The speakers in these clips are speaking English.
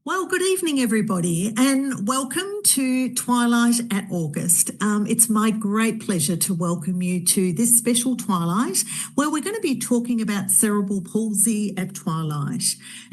Well, good evening, everybody, and welcome to Twilight at August. It's my great pleasure to welcome you to this special Twilight, where we're going to be talking about cerebral palsy at Twilight.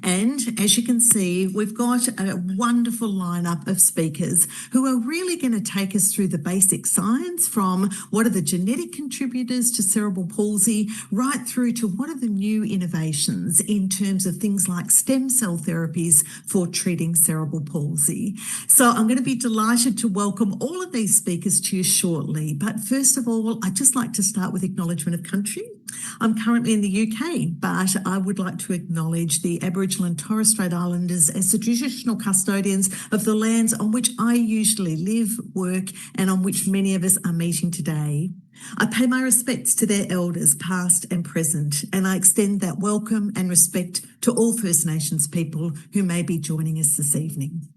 And as you can see, we've got a wonderful lineup of speakers who are really going to take us through the basic science, from what are the genetic contributors to cerebral palsy, right through to what are the new innovations in terms of things like stem cell therapies for treating cerebral palsy. So I'm going to be delighted to welcome all of these speakers to you shortly. But first of all, I'd just like to start with acknowledgement of country. I'm currently in the UK, but I would like to acknowledge the Aboriginal and Torres Strait Islanders as the traditional custodians of the lands on which I usually live, work, and on which many of us are meeting today. I pay my respects to their elders, past and present, and I extend that welcome and respect to all First Nations people who may be joining us this evening.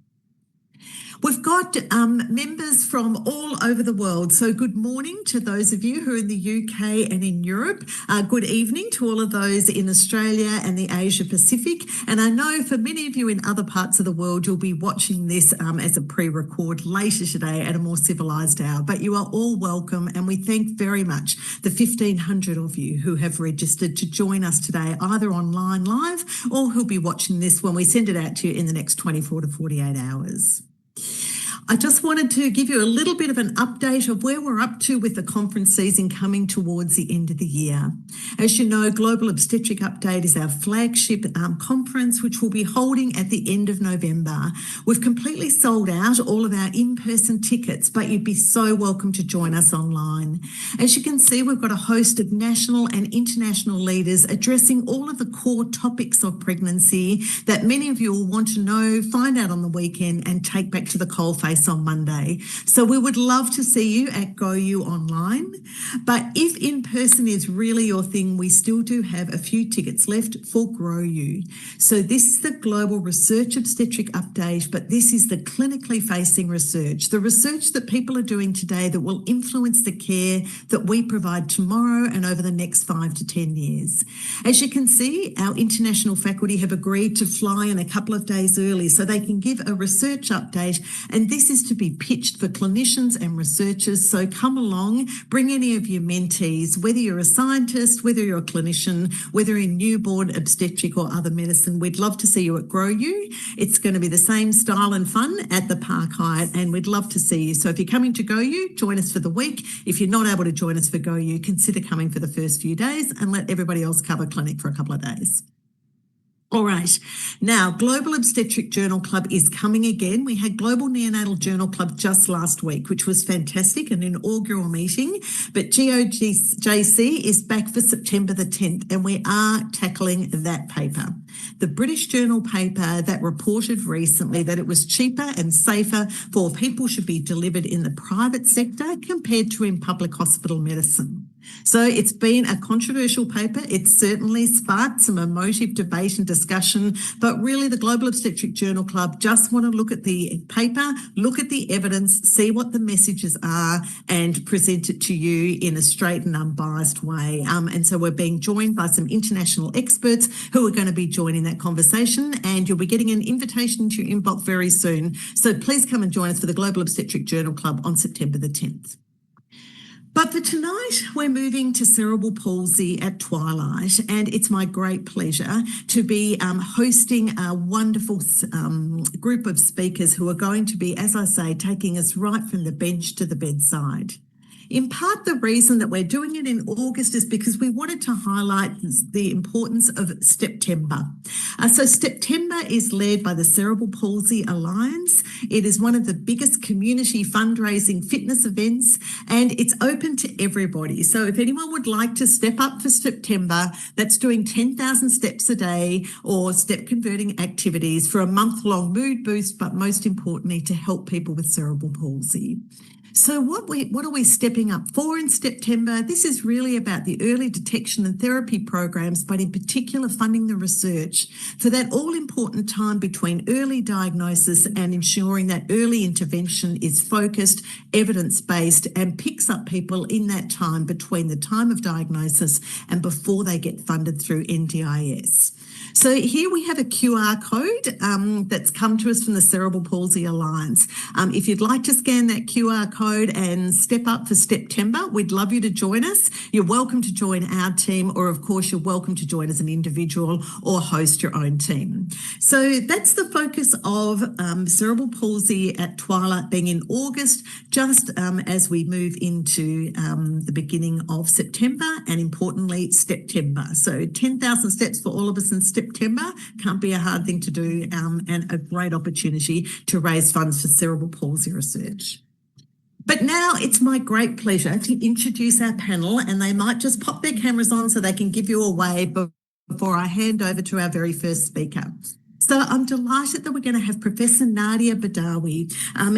We've got members from all over the world. So good morning to those of you who are in the UK and in Europe. Good evening to all of those in Australia and the Asia Pacific. And I know for many of you in other parts of the world, you'll be watching this as a pre-record later today at a more civilised hour. But you are all welcome, and we thank very much the 1,500 of you who have registered to join us today, either online live or who'll be watching this when we send it out to you in the next 24 to 48 hours. I just wanted to give you a little bit of an update of where we're up to with the conference season coming towards the end of the year. As you know, Global Obstetric Update is our flagship conference, which we'll be holding at the end of November. We've completely sold out all of our in-person tickets, but you'd be so welcome to join us online. As you can see, we've got a host of national and international leaders addressing all of the core topics of pregnancy that many of you will want to know, find out on the weekend, and take back to the coalface on Monday. So we would love to see you at GoU online. But if in person is really your thing, we still do have a few tickets left for GrowU. So this is the Global Research Obstetric Update, but this is the clinically facing research, the research that people are doing today that will influence the care that we provide tomorrow and over the next 5 to 10 years. As you can see, our international faculty have agreed to fly in a couple of days early so they can give a research update, and this is to be pitched for clinicians and researchers. So come along, bring any of your mentees, whether you're a scientist, whether you're a clinician, whether in newborn obstetric or other medicine. We'd love to see you at GrowU. It's going to be the same style and fun at the Park Hyatt, and we'd love to see you. So if you're coming to GoU, join us for the week. If you're not able to join us for GoU, consider coming for the first few days and let everybody else cover clinic for a couple of days. All right. Now, Global Obstetric Journal Club is coming again. We had Global Neonatal Journal Club just last week, which was fantastic, an inaugural meeting. But GOJC is back for September the 10th, and we are tackling that paper. The British Journal paper that reported recently that it was cheaper and safer for people should be delivered in the private sector compared to in public hospital medicine. So it's been a controversial paper. It's certainly sparked some emotive debate and discussion, but really the Global Obstetric Journal Club just want to look at the paper, look at the evidence, see what the messages are, and present it to you in a straight and unbiased way. And so we're being joined by some international experts who are going to be joining that conversation, and you'll be getting an invitation to your inbox very soon. So please come and join us for the Global Obstetric Journal Club on September the 10th. But for tonight, we're moving to cerebral palsy at Twilight, and it's my great pleasure to be hosting a wonderful group of speakers who are going to be, as I say, taking us right from the bench to the bedside. In part, the reason that we're doing it in August is because we wanted to highlight the importance of September. So September is led by the Cerebral Palsy Alliance. It is one of the biggest community fundraising fitness events, and it's open to everybody. So if anyone would like to step up for September, that's doing 10,000 steps a day or step converting activities for a month-long mood boost, but most importantly, to help people with cerebral palsy. So what are we stepping up for in September? This is really about the early detection and therapy programs, but in particular funding the research for that all-important time between early diagnosis and ensuring that early intervention is focused, evidence-based, and picks up people in that time between the time of diagnosis and before they get funded through NDIS. So here we have a QR code that's come to us from the Cerebral Palsy Alliance. If you'd like to scan that QR code and step up for September, we'd love you to join us. You're welcome to join our team, or of course you're welcome to join as an individual or host your own team. So that's the focus of cerebral palsy at Twilight being in August, just as we move into the beginning of September, and importantly, September. So 10,000 steps for all of us in September can't be a hard thing to do, and a great opportunity to raise funds for cerebral palsy research. But now it's my great pleasure to introduce our panel, and they might just pop their cameras on so they can give you a wave before I hand over to our very first speaker. So I'm delighted that we're going to have Professor Nadia Badawi.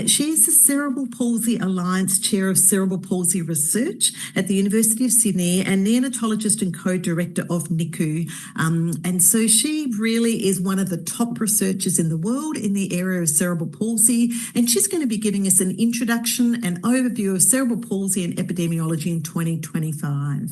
She's the Cerebral Palsy Alliance Chair of Cerebral Palsy Research at the University of Sydney and neonatologist and co-director of NICU. And so she really is one of the top researchers in the world in the area of cerebral palsy. And she's going to be giving us an introduction and overview of cerebral palsy and epidemiology in 2025.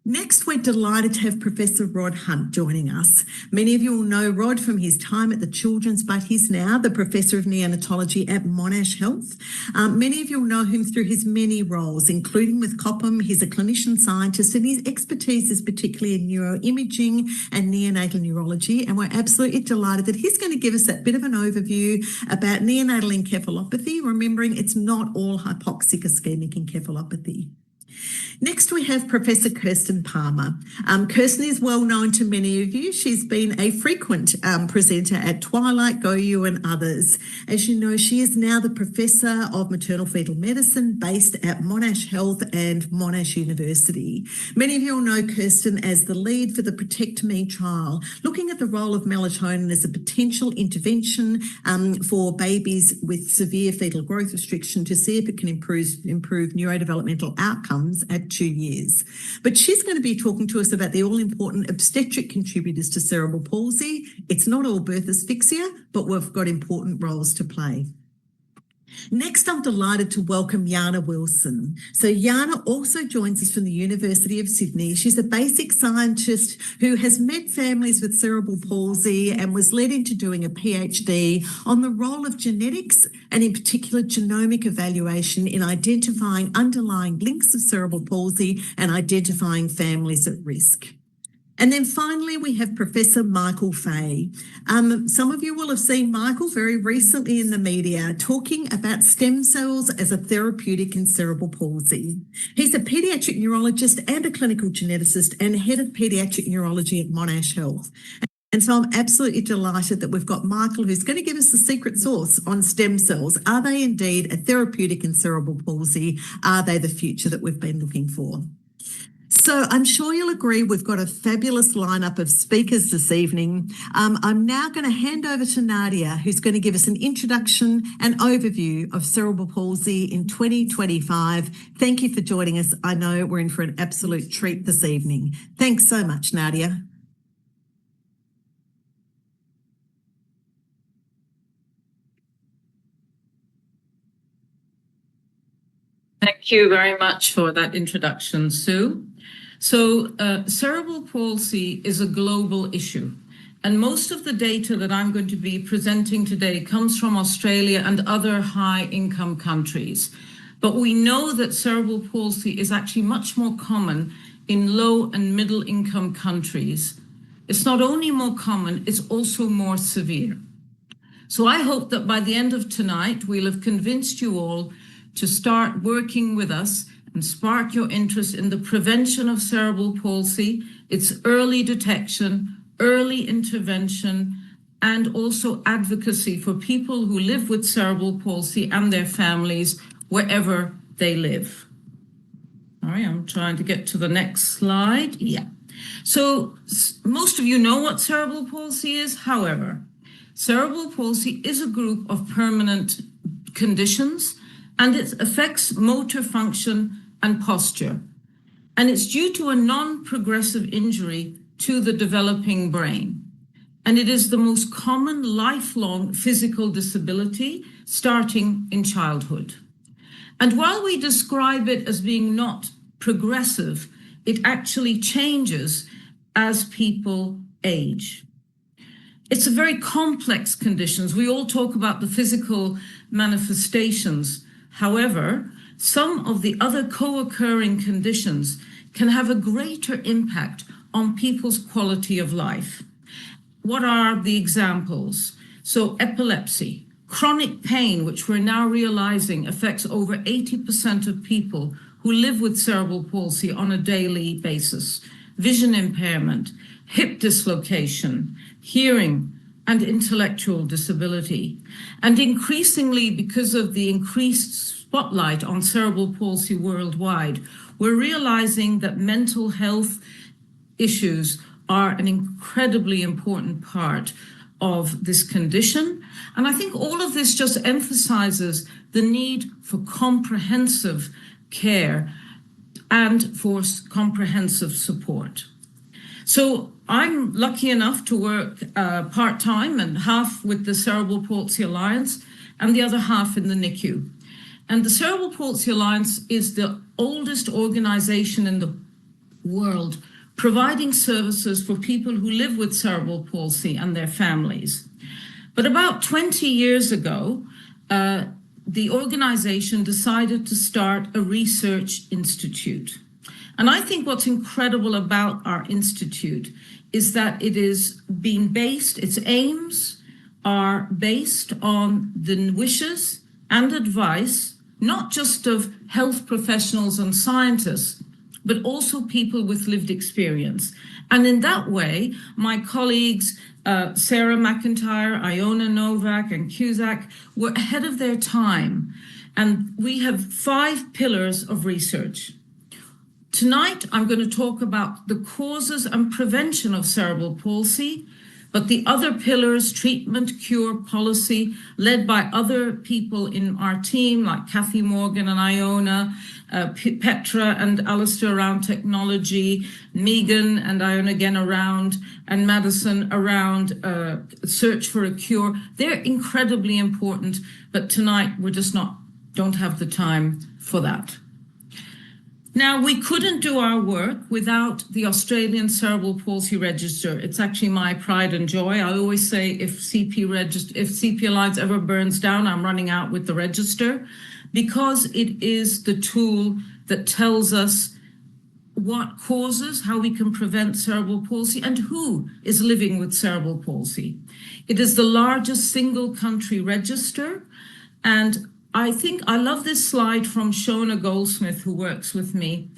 Next, we're delighted to have Professor Rod Hunt joining us. Many of you will know Rod from his time at the Children's, but he's now the Professor of Neonatology at Monash Health. Many of you will know him through his many roles, including with COPM. He's a clinician scientist, and his expertise is particularly in neuroimaging and neonatal neurology. And we're absolutely delighted that he's going to give us that bit of an overview about neonatal encephalopathy, remembering it's not all hypoxic ischemic encephalopathy. Next, we have Professor Kirstein Palmer. Kirsten is well known to many of you. She's been a frequent presenter at Twilight, Go You and others. As you know, she is now the Professor of Maternal Fetal Medicine based at Monash Health and Monash University. Many of you will know Kirsten as the lead for the Protect Me trial, looking at the role of melatonin as a potential intervention for babies with severe fetal growth restriction to see if it can improve neurodevelopmental outcomes at 2 years. But she's going to be talking to us about the all-important obstetric contributors to cerebral palsy. It's not all birth asphyxia, but we've got important roles to play. Next, I'm delighted to welcome Yana Wilson. So Yana also joins us from the University of Sydney. She's a basic scientist who has met families with cerebral palsy and was led into doing a PhD on the role of genetics and in particular genomic evaluation in identifying underlying links of cerebral palsy and identifying families at risk. And then finally, we have Professor Michael Fay. Some of you will have seen Michael very recently in the media talking about stem cells as a therapeutic in cerebral palsy. He's a paediatric neurologist and a clinical geneticist and head of paediatric neurology at Monash Health. And so I'm absolutely delighted that we've got Michael, who's going to give us the secret sauce on stem cells. Are they indeed a therapeutic in cerebral palsy? Are they the future that we've been looking for? So I'm sure you'll agree we've got a fabulous lineup of speakers this evening. I'm now going to hand over to Nadia, who's going to give us an introduction and overview of cerebral palsy in 2025. Thank you for joining us. I know we're in for an absolute treat this evening. Thanks so much, Nadia. Thank you very much for that introduction, Sue. So cerebral palsy is a global issue, and most of the data that I'm going to be presenting today comes from Australia and other high-income countries. But we know that cerebral palsy is actually much more common in low and middle-income countries. It's not only more common, it's also more severe. So I hope that by the end of tonight, we'll have convinced you all to start working with us and spark your interest in the prevention of cerebral palsy, its early detection, early intervention, and also advocacy for people who live with cerebral palsy and their families wherever they live. All right, I'm trying to get to the next slide. Yeah. So most of you know what cerebral palsy is. However, cerebral palsy is a group of permanent conditions and it affects motor function and posture. And it's due to a non-progressive injury to the developing brain. And it is the most common lifelong physical disability starting in childhood. And while we describe it as being not progressive, it actually changes as people age. It's a very complex condition. We all talk about the physical manifestations. However, some of the other co-occurring conditions can have a greater impact on people's quality of life. What are the examples? So epilepsy, chronic pain, which we're now realizing affects over 80% of people who live with cerebral palsy on a daily basis, vision impairment, hip dislocation, hearing, and intellectual disability. And increasingly, because of the increased spotlight on cerebral palsy worldwide, we're realizing that mental health issues are an incredibly important part of this condition. And I think all of this just emphasizes the need for comprehensive care and for comprehensive support. So I'm lucky enough to work part-time and half with the Cerebral Palsy Alliance and the other half in the NICU. And the Cerebral Palsy Alliance is the oldest organization in the world providing services for people who live with cerebral palsy and their families. But about 20 years ago, the organization decided to start a research institute. And I think what's incredible about our institute is that it is being based, its aims are based on the wishes and advice, not just of health professionals and scientists, but also people with lived experience. And in that way, my colleagues, Sarah McIntyre, Iona Novak, and Cusack were ahead of their time. And we have 5 pillars of research. Tonight, I'm going to talk about the causes and prevention of cerebral palsy, but the other pillars, treatment, cure, policy, led by other people in our team, like Kathy Morgan and Iona, Petra and Alistair around technology, Megan and Iona again around, and Madison around search for a cure. They're incredibly important, but tonight we're just don't have the time for that. Now, we couldn't do our work without the Australian Cerebral Palsy Register. It's actually my pride and joy. I always say if CP Alliance ever burns down, I'm running out with the register, because it is the tool that tells us what causes, how we can prevent cerebral palsy, and who is living with cerebral palsy. It is the largest single country register, and I think I love this slide from Shona Goldsmith, who works with me,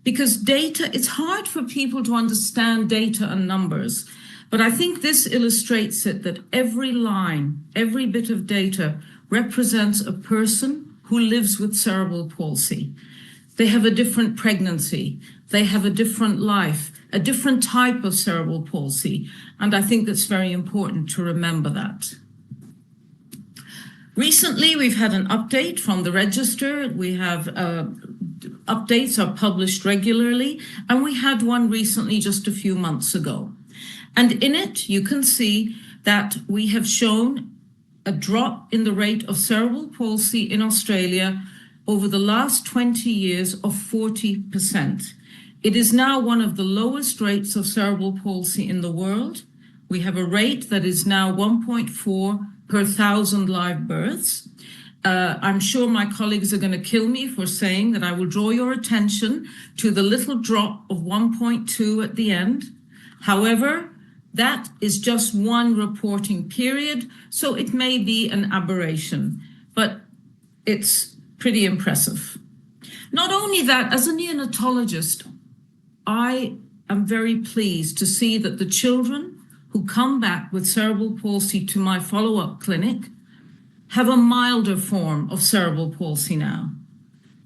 because data, it's hard for people to understand data and numbers, but I think this illustrates it, that every line, every bit of data represents a person who lives with cerebral palsy. They have a different pregnancy, they have a different life, a different type of cerebral palsy, and I think that's very important to remember that. Recently, we've had an update from the register. We have updates are published regularly, and we had one recently just a few months ago. And in it, you can see that we have shown a drop in the rate of cerebral palsy in Australia over the last 20 years of 40%. It is now one of the lowest rates of cerebral palsy in the world. We have a rate that is now 1.4 per 1,000 live births. I'm sure my colleagues are going to kill me for saying that I will draw your attention to the little drop of 1.2 at the end. However, that is just one reporting period, so it may be an aberration, but it's pretty impressive. Not only that, as a neonatologist, I am very pleased to see that the children who come back with cerebral palsy to my follow-up clinic have a milder form of cerebral palsy now.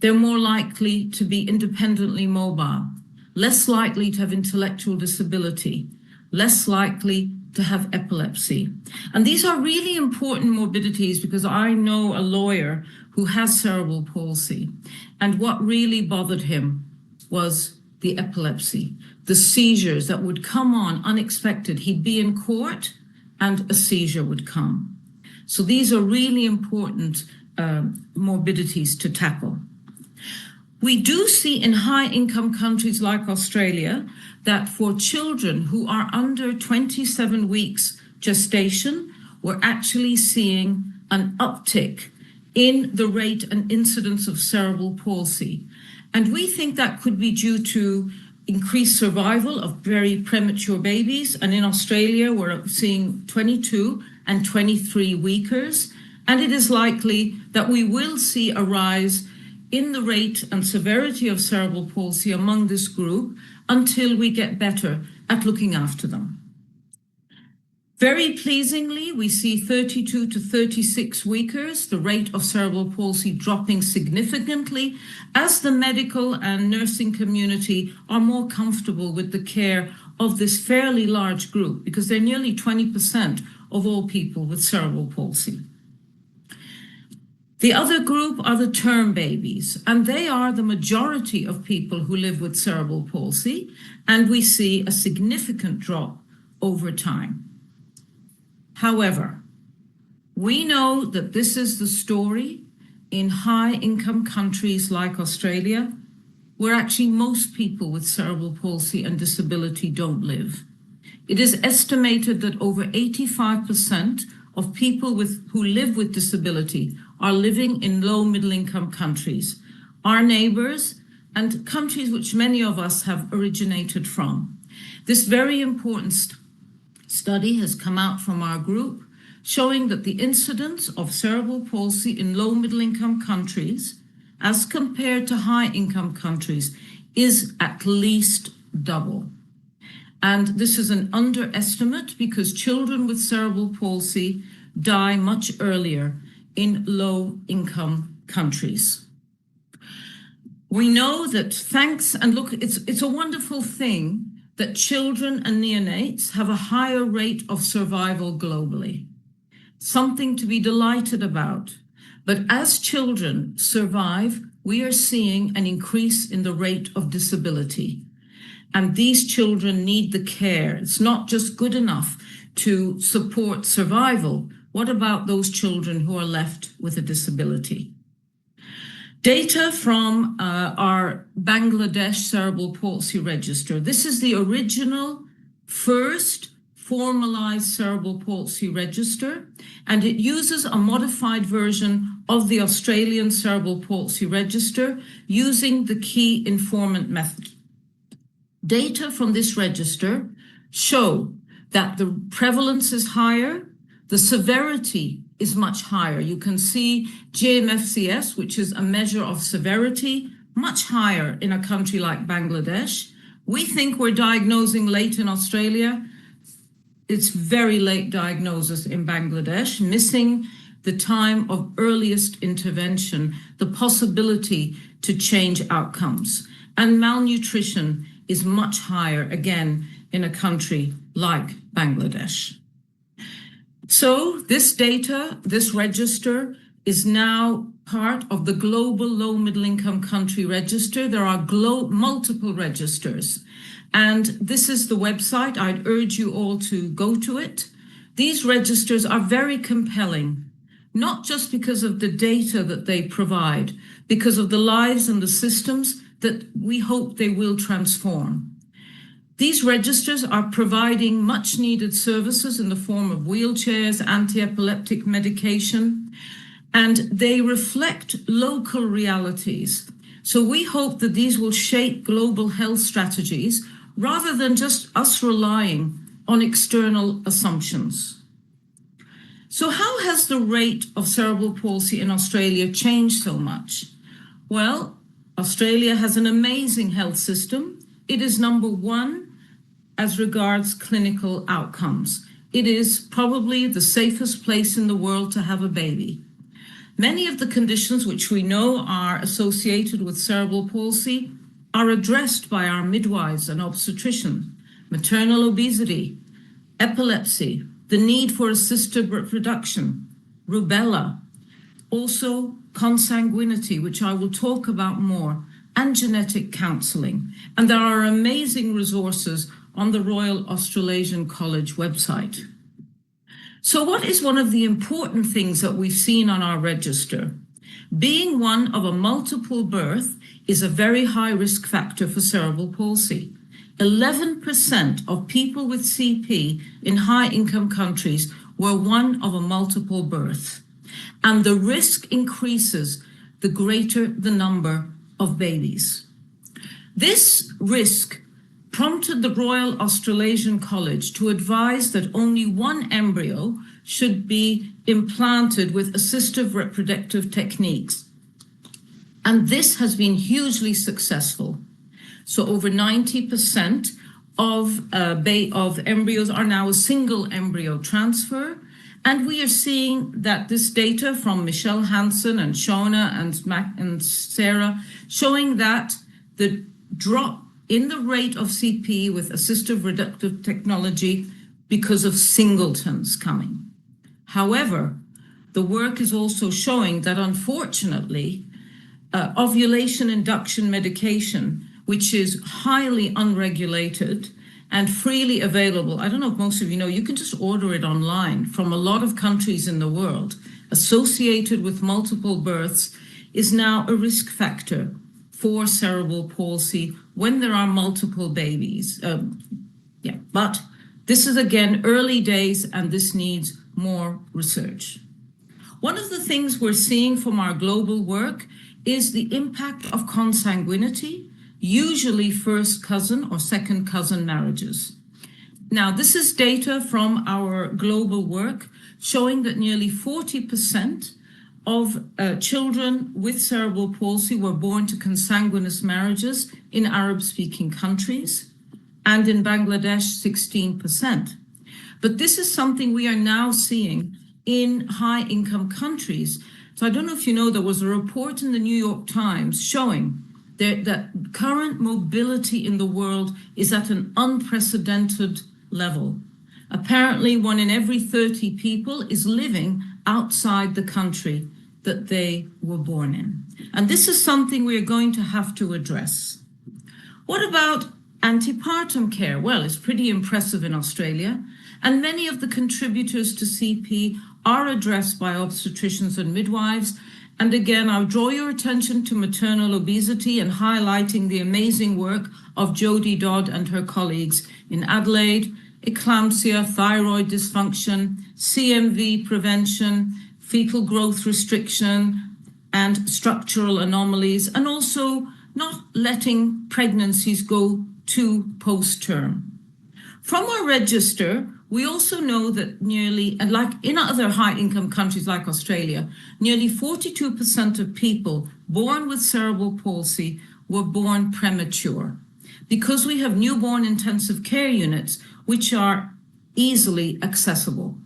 They're more likely to be independently mobile, less likely to have intellectual disability, less likely to have epilepsy. And these are really important morbidities because I know a lawyer who has cerebral palsy, and what really bothered him was the epilepsy, the seizures that would come on unexpected. He'd be in court and a seizure would come. So these are really important morbidities to tackle. We do see in high-income countries like Australia that for children who are under 27 weeks gestation, we're actually seeing an uptick in the rate and incidence of cerebral palsy. And we think that could be due to increased survival of very premature babies. And in Australia, we're seeing 22 and 23 weekers. And it is likely that we will see a rise in the rate and severity of cerebral palsy among this group until we get better at looking after them. Very pleasingly, we see 32 to 36 weekers, the rate of cerebral palsy dropping significantly as the medical and nursing community are more comfortable with the care of this fairly large group, because they're nearly 20% of all people with cerebral palsy. The other group are the term babies, and they are the majority of people who live with cerebral palsy, and we see a significant drop over time. However, we know that this is the story in high-income countries like Australia, where actually most people with cerebral palsy and disability don't live. It is estimated that over 85% of people who live with disability are living in low middle-income countries, our neighbors, and countries which many of us have originated from. This very important study has come out from our group showing that the incidence of cerebral palsy in low middle-income countries as compared to high-income countries is at least double. And this is an underestimate because children with cerebral palsy die much earlier in low-income countries. We know that it's a wonderful thing that children and neonates have a higher rate of survival globally. Something to be delighted about. But as children survive, we are seeing an increase in the rate of disability. And these children need the care. It's not just good enough to support survival. What about those children who are left with a disability? Data from our Bangladesh Cerebral Palsy Register. This is the original first formalized cerebral palsy register, and it uses a modified version of the Australian Cerebral Palsy Register using the key informant method. Data from this register show that the prevalence is higher, the severity is much higher. You can see GMFCS, which is a measure of severity, much higher in a country like Bangladesh. We think we're diagnosing late in Australia. It's very late diagnosis in Bangladesh, missing the time of earliest intervention, the possibility to change outcomes. And malnutrition is much higher, again, in a country like Bangladesh. So this data, this register, is now part of the global low middle income country register. There are multiple registers. And this is the website. I'd urge you all to go to it. These registers are very compelling, not just because of the data that they provide, because of the lives and the systems that we hope they will transform. These registers are providing much needed services in the form of wheelchairs, anti-epileptic medication, and they reflect local realities. So we hope that these will shape global health strategies rather than just us relying on external assumptions. So how has the rate of cerebral palsy in Australia changed so much? Well, Australia has an amazing health system. It is number one as regards clinical outcomes. It is probably the safest place in the world to have a baby. Many of the conditions which we know are associated with cerebral palsy are addressed by our midwives and obstetricians: maternal obesity, epilepsy, the need for assisted reproduction, rubella, also consanguinity, which I will talk about more, and genetic counselling. And there are amazing resources on the Royal Australasian College website. So what is one of the important things that we've seen on our register? Being one of a multiple birth is a very high risk factor for cerebral palsy. 11% of people with CP in high-income countries were one of a multiple birth. And the risk increases the greater the number of babies. This risk prompted the Royal Australasian College to advise that only one embryo should be implanted with assistive reproductive techniques. And this has been hugely successful. So over 90% of embryos are now a single embryo transfer. And we are seeing that this data from Michelle Hansen and Shona and Sarah showing that the drop in the rate of CP with assistive reproductive technology because of singletons coming. However, the work is also showing that unfortunately, ovulation induction medication, which is highly unregulated and freely available. I don't know if most of you know, you can just order it online from a lot of countries in the world, associated with multiple births, is now a risk factor for cerebral palsy when there are multiple babies. But this is again early days and this needs more research. One of the things we're seeing from our global work is the impact of consanguinity, usually first cousin or second cousin marriages. Now, this is data from our global work showing that nearly 40% of children with cerebral palsy were born to consanguineous marriages in Arab-speaking countries, and in Bangladesh, 16%. But this is something we are now seeing in high-income countries. So I don't know if you know, there was a report in the New York Times showing that current mobility in the world is at an unprecedented level. Apparently, 1 in every 30 people is living outside the country that they were born in. And this is something we are going to have to address. What about antepartum care? Well, it's pretty impressive in Australia, and many of the contributors to CP are addressed by obstetricians and midwives. And again, I'll draw your attention to maternal obesity and highlighting the amazing work of Jodie Dodd and her colleagues in Adelaide, eclampsia, thyroid dysfunction, CMV prevention, fetal growth restriction, and structural anomalies, and also not letting pregnancies go to post-term. From our register, we also know that nearly, and like in other high-income countries like Australia, nearly 42% of people born with cerebral palsy were born premature, because we have newborn intensive care units which are easily accessible.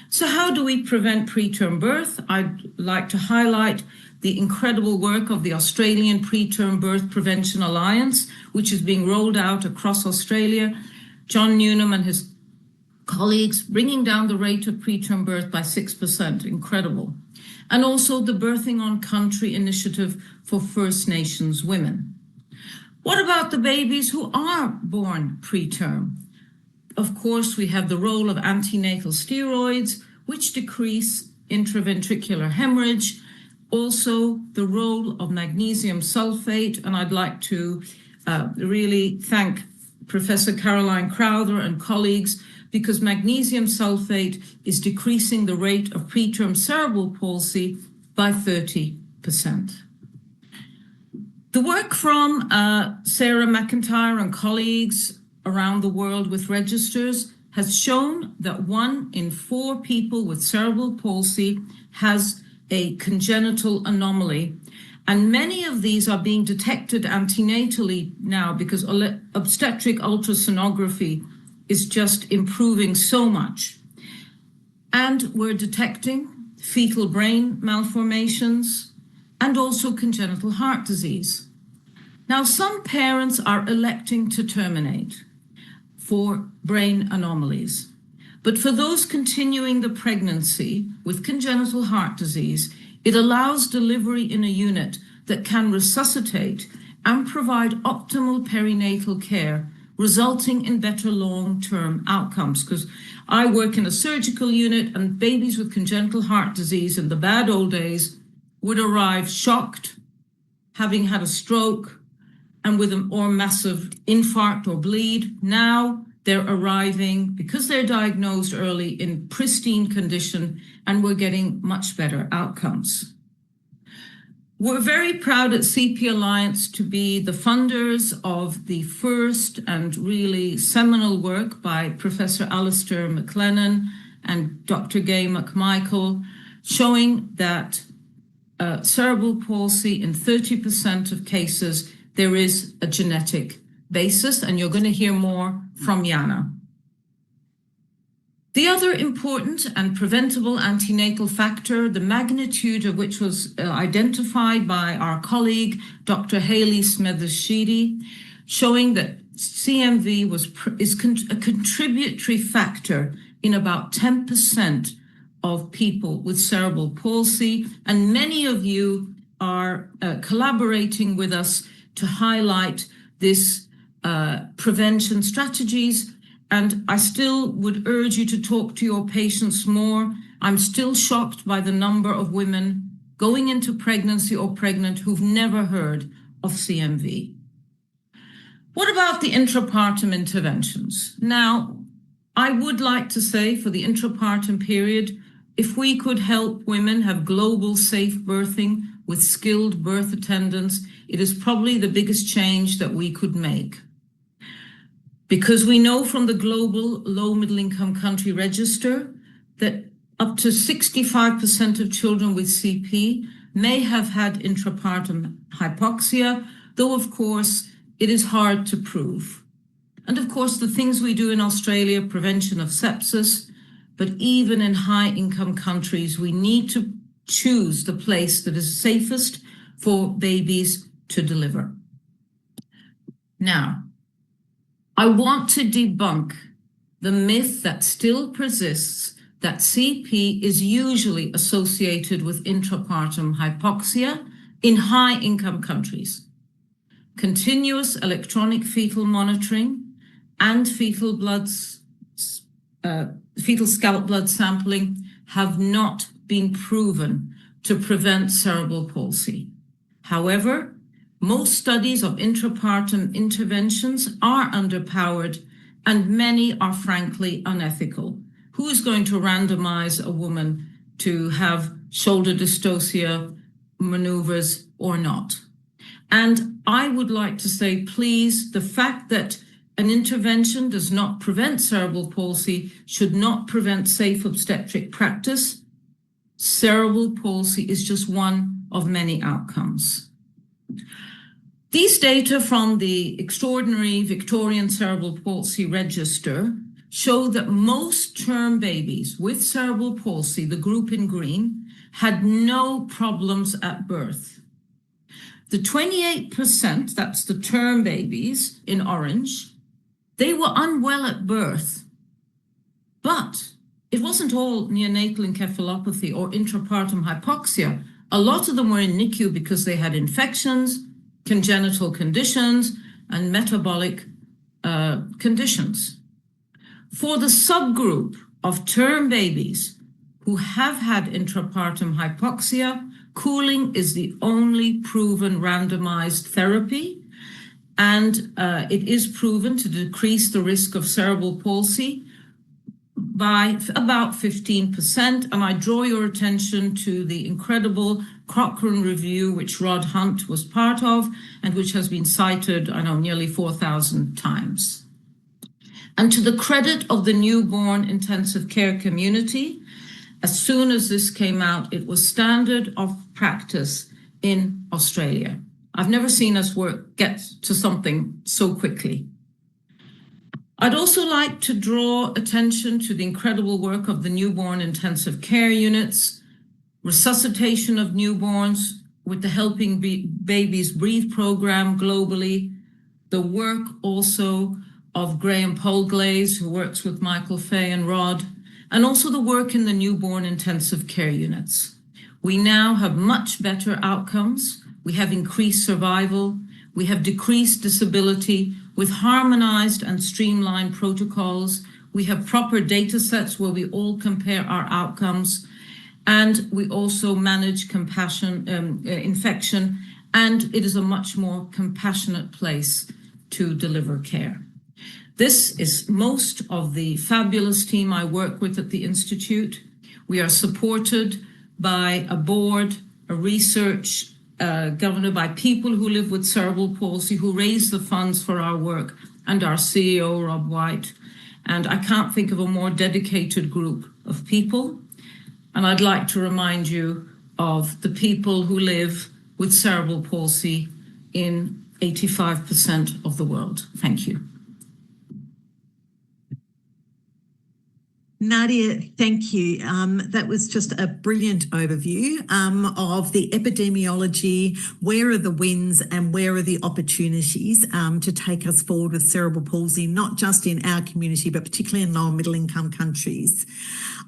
So how do we prevent preterm birth? I'd like to highlight the incredible work of the Australian Preterm Birth Prevention Alliance, which is being rolled out across Australia. John Newnham and his colleagues bringing down the rate of preterm birth by 6%, incredible. And also the Birthing on Country initiative for First Nations women. What about the babies who are born preterm? Of course, we have the role of antenatal steroids, which decrease intraventricular hemorrhage, also the role of magnesium sulfate, and I'd like to really thank Professor Caroline Crowther and colleagues, because magnesium sulfate is decreasing the rate of preterm cerebral palsy by 30%. The work from Sarah McIntyre and colleagues around the world with registers has shown that 1 in 4 people with cerebral palsy has a congenital anomaly. And many of these are being detected antenatally now because obstetric ultrasonography is just improving so much. And we're detecting fetal brain malformations and also congenital heart disease. Now, some parents are electing to terminate for brain anomalies. But for those continuing the pregnancy with congenital heart disease, it allows delivery in a unit that can resuscitate and provide optimal perinatal care, resulting in better long-term outcomes. Because I work in a surgical unit, and babies with congenital heart disease in the bad old days would arrive shocked, having had a stroke, and with or massive infarct or bleed. Now they're arriving, because they're diagnosed early, in pristine condition, and we're getting much better outcomes. We're very proud at CP Alliance to be the funders of the first and really seminal work by Professor Alistair McLennan and Dr. Gay McMichael, showing that cerebral palsy, in 30% of cases, there is a genetic basis, and you're going to hear more from Yana. The other important and preventable antenatal factor, the magnitude of which was identified by our colleague, Dr. Haley Smethers-Sheedy, showing that CMV is a contributory factor in about 10% of people with cerebral palsy. And many of you are collaborating with us to highlight this prevention strategies. And I still would urge you to talk to your patients more. I'm still shocked by the number of women going into pregnancy or pregnant who've never heard of CMV. What about the intrapartum interventions? Now, I would like to say, for the intrapartum period, if we could help women have global safe birthing with skilled birth attendants, it is probably the biggest change that we could make. Because we know from the global low middle income country register that up to 65% of children with CP may have had intrapartum hypoxia, though of course it is hard to prove. And of course the things we do in Australia, prevention of sepsis, but even in high income countries, we need to choose the place that is safest for babies to deliver. Now, I want to debunk the myth that still persists that CP is usually associated with intrapartum hypoxia in high-income countries. Continuous electronic fetal monitoring and fetal scalp blood sampling have not been proven to prevent cerebral palsy. However, most studies of intrapartum interventions are underpowered, and many are frankly unethical. Who is going to randomize a woman to have shoulder dystocia maneuvers or not? And I would like to say, please, the fact that an intervention does not prevent cerebral palsy should not prevent safe obstetric practice. Cerebral palsy is just one of many outcomes. These data from the extraordinary Victorian Cerebral Palsy Register show that most term babies with cerebral palsy, the group in green, had no problems at birth. The 28%, that's the term babies in orange, they were unwell at birth. But it wasn't all neonatal encephalopathy or intrapartum hypoxia. A lot of them were in NICU because they had infections, congenital conditions, and metabolic conditions. For the subgroup of term babies who have had intrapartum hypoxia, cooling is the only proven randomized therapy, and it is proven to decrease the risk of cerebral palsy by about 15%. And I draw your attention to the incredible Cochrane review, which Rod Hunt was part of, and which has been cited, I know, nearly 4,000 times. And to the credit of the newborn intensive care community, as soon as this came out, it was standard of practice in Australia. I've never seen us get to something so quickly. I'd also like to draw attention to the incredible work of the newborn intensive care units, resuscitation of newborns with the Helping Babies Breathe program globally, the work also of Graham Polglaze, who works with Michael Fay and Rod, and also the work in the newborn intensive care units. We now have much better outcomes. We have increased survival. We have decreased disability with harmonized and streamlined protocols. We have proper data sets where we all compare our outcomes. And we also manage infection, and it is a much more compassionate place to deliver care. This is most of the fabulous team I work with at the Institute. We are supported by a board, a research governed by people who live with cerebral palsy, who raise the funds for our work, and our CEO, Rob White. And I can't think of a more dedicated group of people. And I'd like to remind you of the people who live with cerebral palsy in 85% of the world. Thank you. Nadia, thank you. That was just a brilliant overview of the epidemiology, where are the wins and where are the opportunities to take us forward with cerebral palsy, not just in our community, but particularly in low and middle income countries.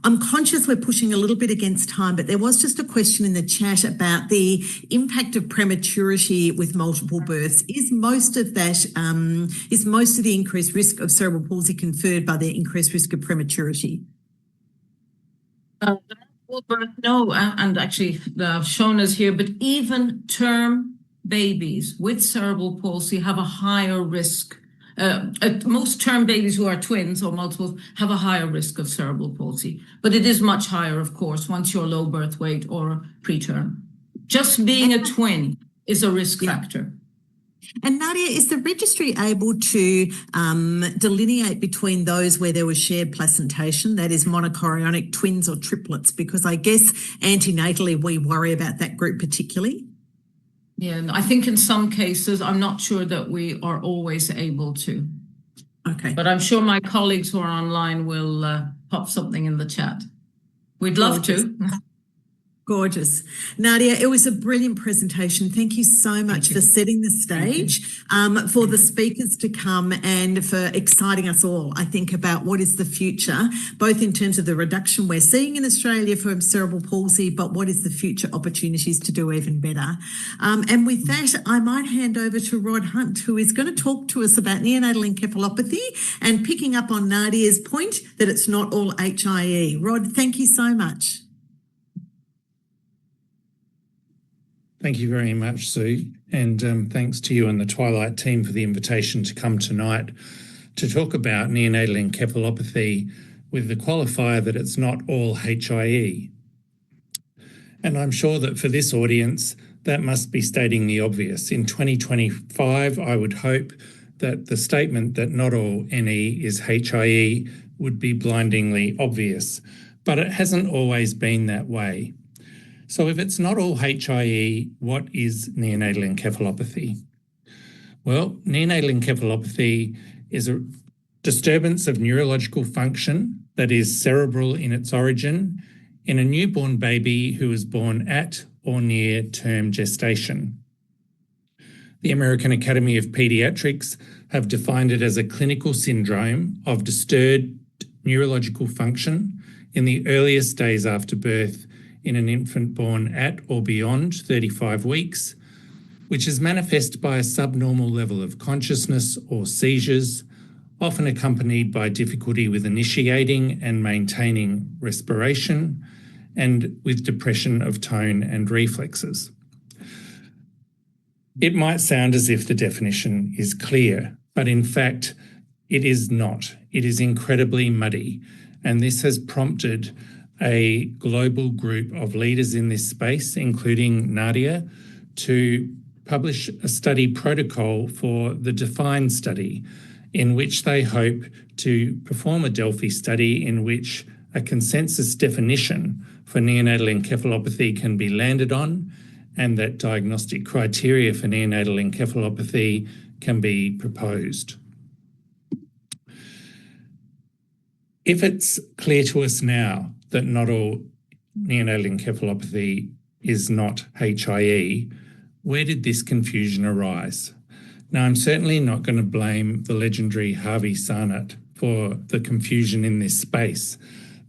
I'm conscious we're pushing a little bit against time, but there was just a question in the chat about the impact of prematurity with multiple births. Is most of the increased risk of cerebral palsy conferred by the increased risk of prematurity? The multiple birth, no, and actually Shona's here, but even term babies with cerebral palsy have a higher risk. Most term babies who are twins or multiples have a higher risk of cerebral palsy, but it is much higher, of course, once you're low birth weight or preterm. Just being a twin is a risk factor. And Nadia, is the registry able to delineate between those where there was shared placentation, that is monochorionic twins or triplets? Because I guess antenatally we worry about that group particularly. Yeah, I think in some cases, I'm not sure that we are always able to. Okay. But I'm sure my colleagues who are online will pop something in the chat. We'd love to. Gorgeous. Nadia, it was a brilliant presentation. Thank you so much for setting the stage for the speakers to come and for exciting us all, I think, about what is the future, both in terms of the reduction we're seeing in Australia from cerebral palsy, but what is the future opportunities to do even better. And with that, I might hand over to Rod Hunt, who is going to talk to us about neonatal encephalopathy and picking up on Nadia's point that it's not all HIE. Rod, thank you so much. Thank you very much, Sue, and thanks to you and the Twilight team for the invitation to come tonight to talk about neonatal encephalopathy with the qualifier that it's not all HIE. And I'm sure that for this audience, that must be stating the obvious. In 2025, I would hope that the statement that not all NE is HIE would be blindingly obvious, but it hasn't always been that way. So if it's not all HIE, what is neonatal encephalopathy? Well, neonatal encephalopathy is a disturbance of neurological function that is cerebral in its origin in a newborn baby who is born at or near term gestation. The American Academy of Pediatrics have defined it as a clinical syndrome of disturbed neurological function in the earliest days after birth in an infant born at or beyond 35 weeks, which is manifest by a subnormal level of consciousness or seizures, often accompanied by difficulty with initiating and maintaining respiration, and with depression of tone and reflexes. It might sound as if the definition is clear, but in fact, it is not. It is incredibly muddy, and this has prompted a global group of leaders in this space, including Nadia, to publish a study protocol for the DEFINE study, in which they hope to perform a Delphi study in which a consensus definition for neonatal encephalopathy can be landed on, and that diagnostic criteria for neonatal encephalopathy can be proposed. If it's clear to us now that not all neonatal encephalopathy is not HIE, where did this confusion arise? Now, I'm certainly not going to blame the legendary Harvey Sarnat for the confusion in this space,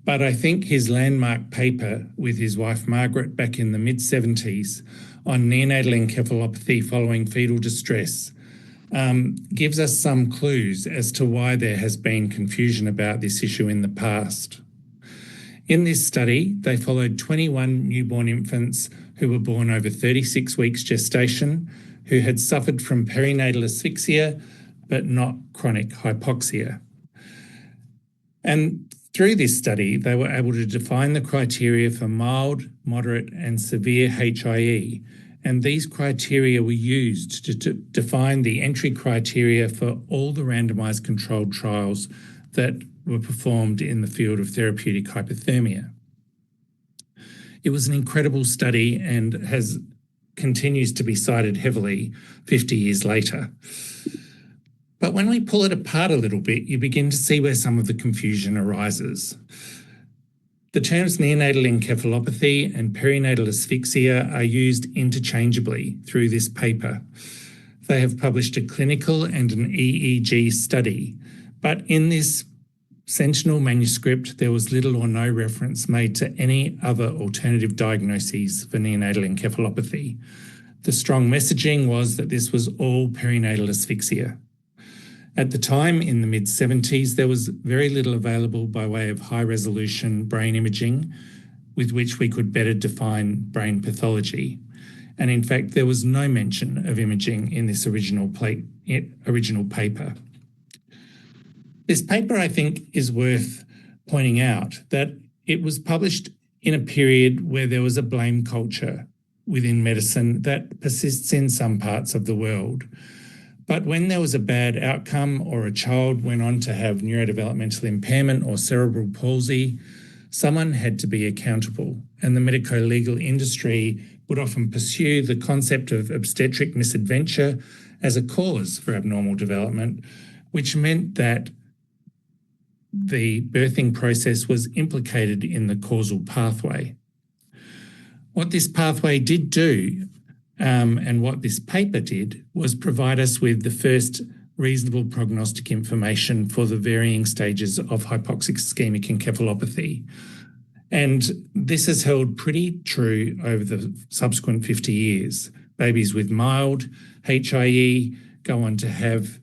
but I think his landmark paper with his wife Margaret back in the mid-70s on neonatal encephalopathy following fetal distress gives us some clues as to why there has been confusion about this issue in the past. In this study, they followed 21 newborn infants who were born over 36 weeks gestation, who had suffered from perinatal asphyxia, but not chronic hypoxia. And through this study, they were able to define the criteria for mild, moderate, and severe HIE. And these criteria were used to define the entry criteria for all the randomized controlled trials that were performed in the field of therapeutic hypothermia. It was an incredible study and continues to be cited heavily 50 years later. But when we pull it apart a little bit, you begin to see where some of the confusion arises. The terms neonatal encephalopathy and perinatal asphyxia are used interchangeably through this paper. They have published a clinical and an EEG study, but in this Sentinel manuscript, there was little or no reference made to any other alternative diagnoses for neonatal encephalopathy. The strong messaging was that this was all perinatal asphyxia. At the time, in the mid-70s, there was very little available by way of high-resolution brain imaging with which we could better define brain pathology. And in fact, there was no mention of imaging in this original paper. This paper, I think, is worth pointing out that it was published in a period where there was a blame culture within medicine that persists in some parts of the world. But when there was a bad outcome or a child went on to have neurodevelopmental impairment or cerebral palsy, someone had to be accountable. And the medico-legal industry would often pursue the concept of obstetric misadventure as a cause for abnormal development, which meant that the birthing process was implicated in the causal pathway. What this pathway did do, and what this paper did, was provide us with the first reasonable prognostic information for the varying stages of hypoxic ischemic encephalopathy. And this has held pretty true over the subsequent 50 years. Babies with mild HIE go on to have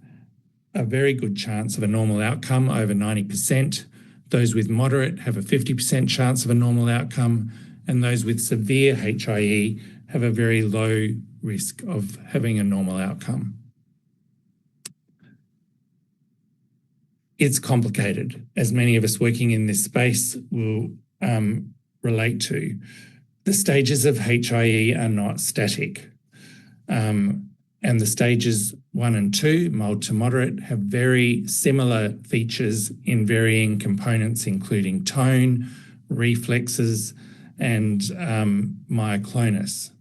a very good chance of a normal outcome, over 90%. Those with moderate have a 50% chance of a normal outcome, and those with severe HIE have a very low risk of having a normal outcome. It's complicated, as many of us working in this space will relate to. The stages of HIE are not static. And the stages 1 and 2, mild to moderate, have very similar features in varying components, including tone, reflexes, and myoclonus.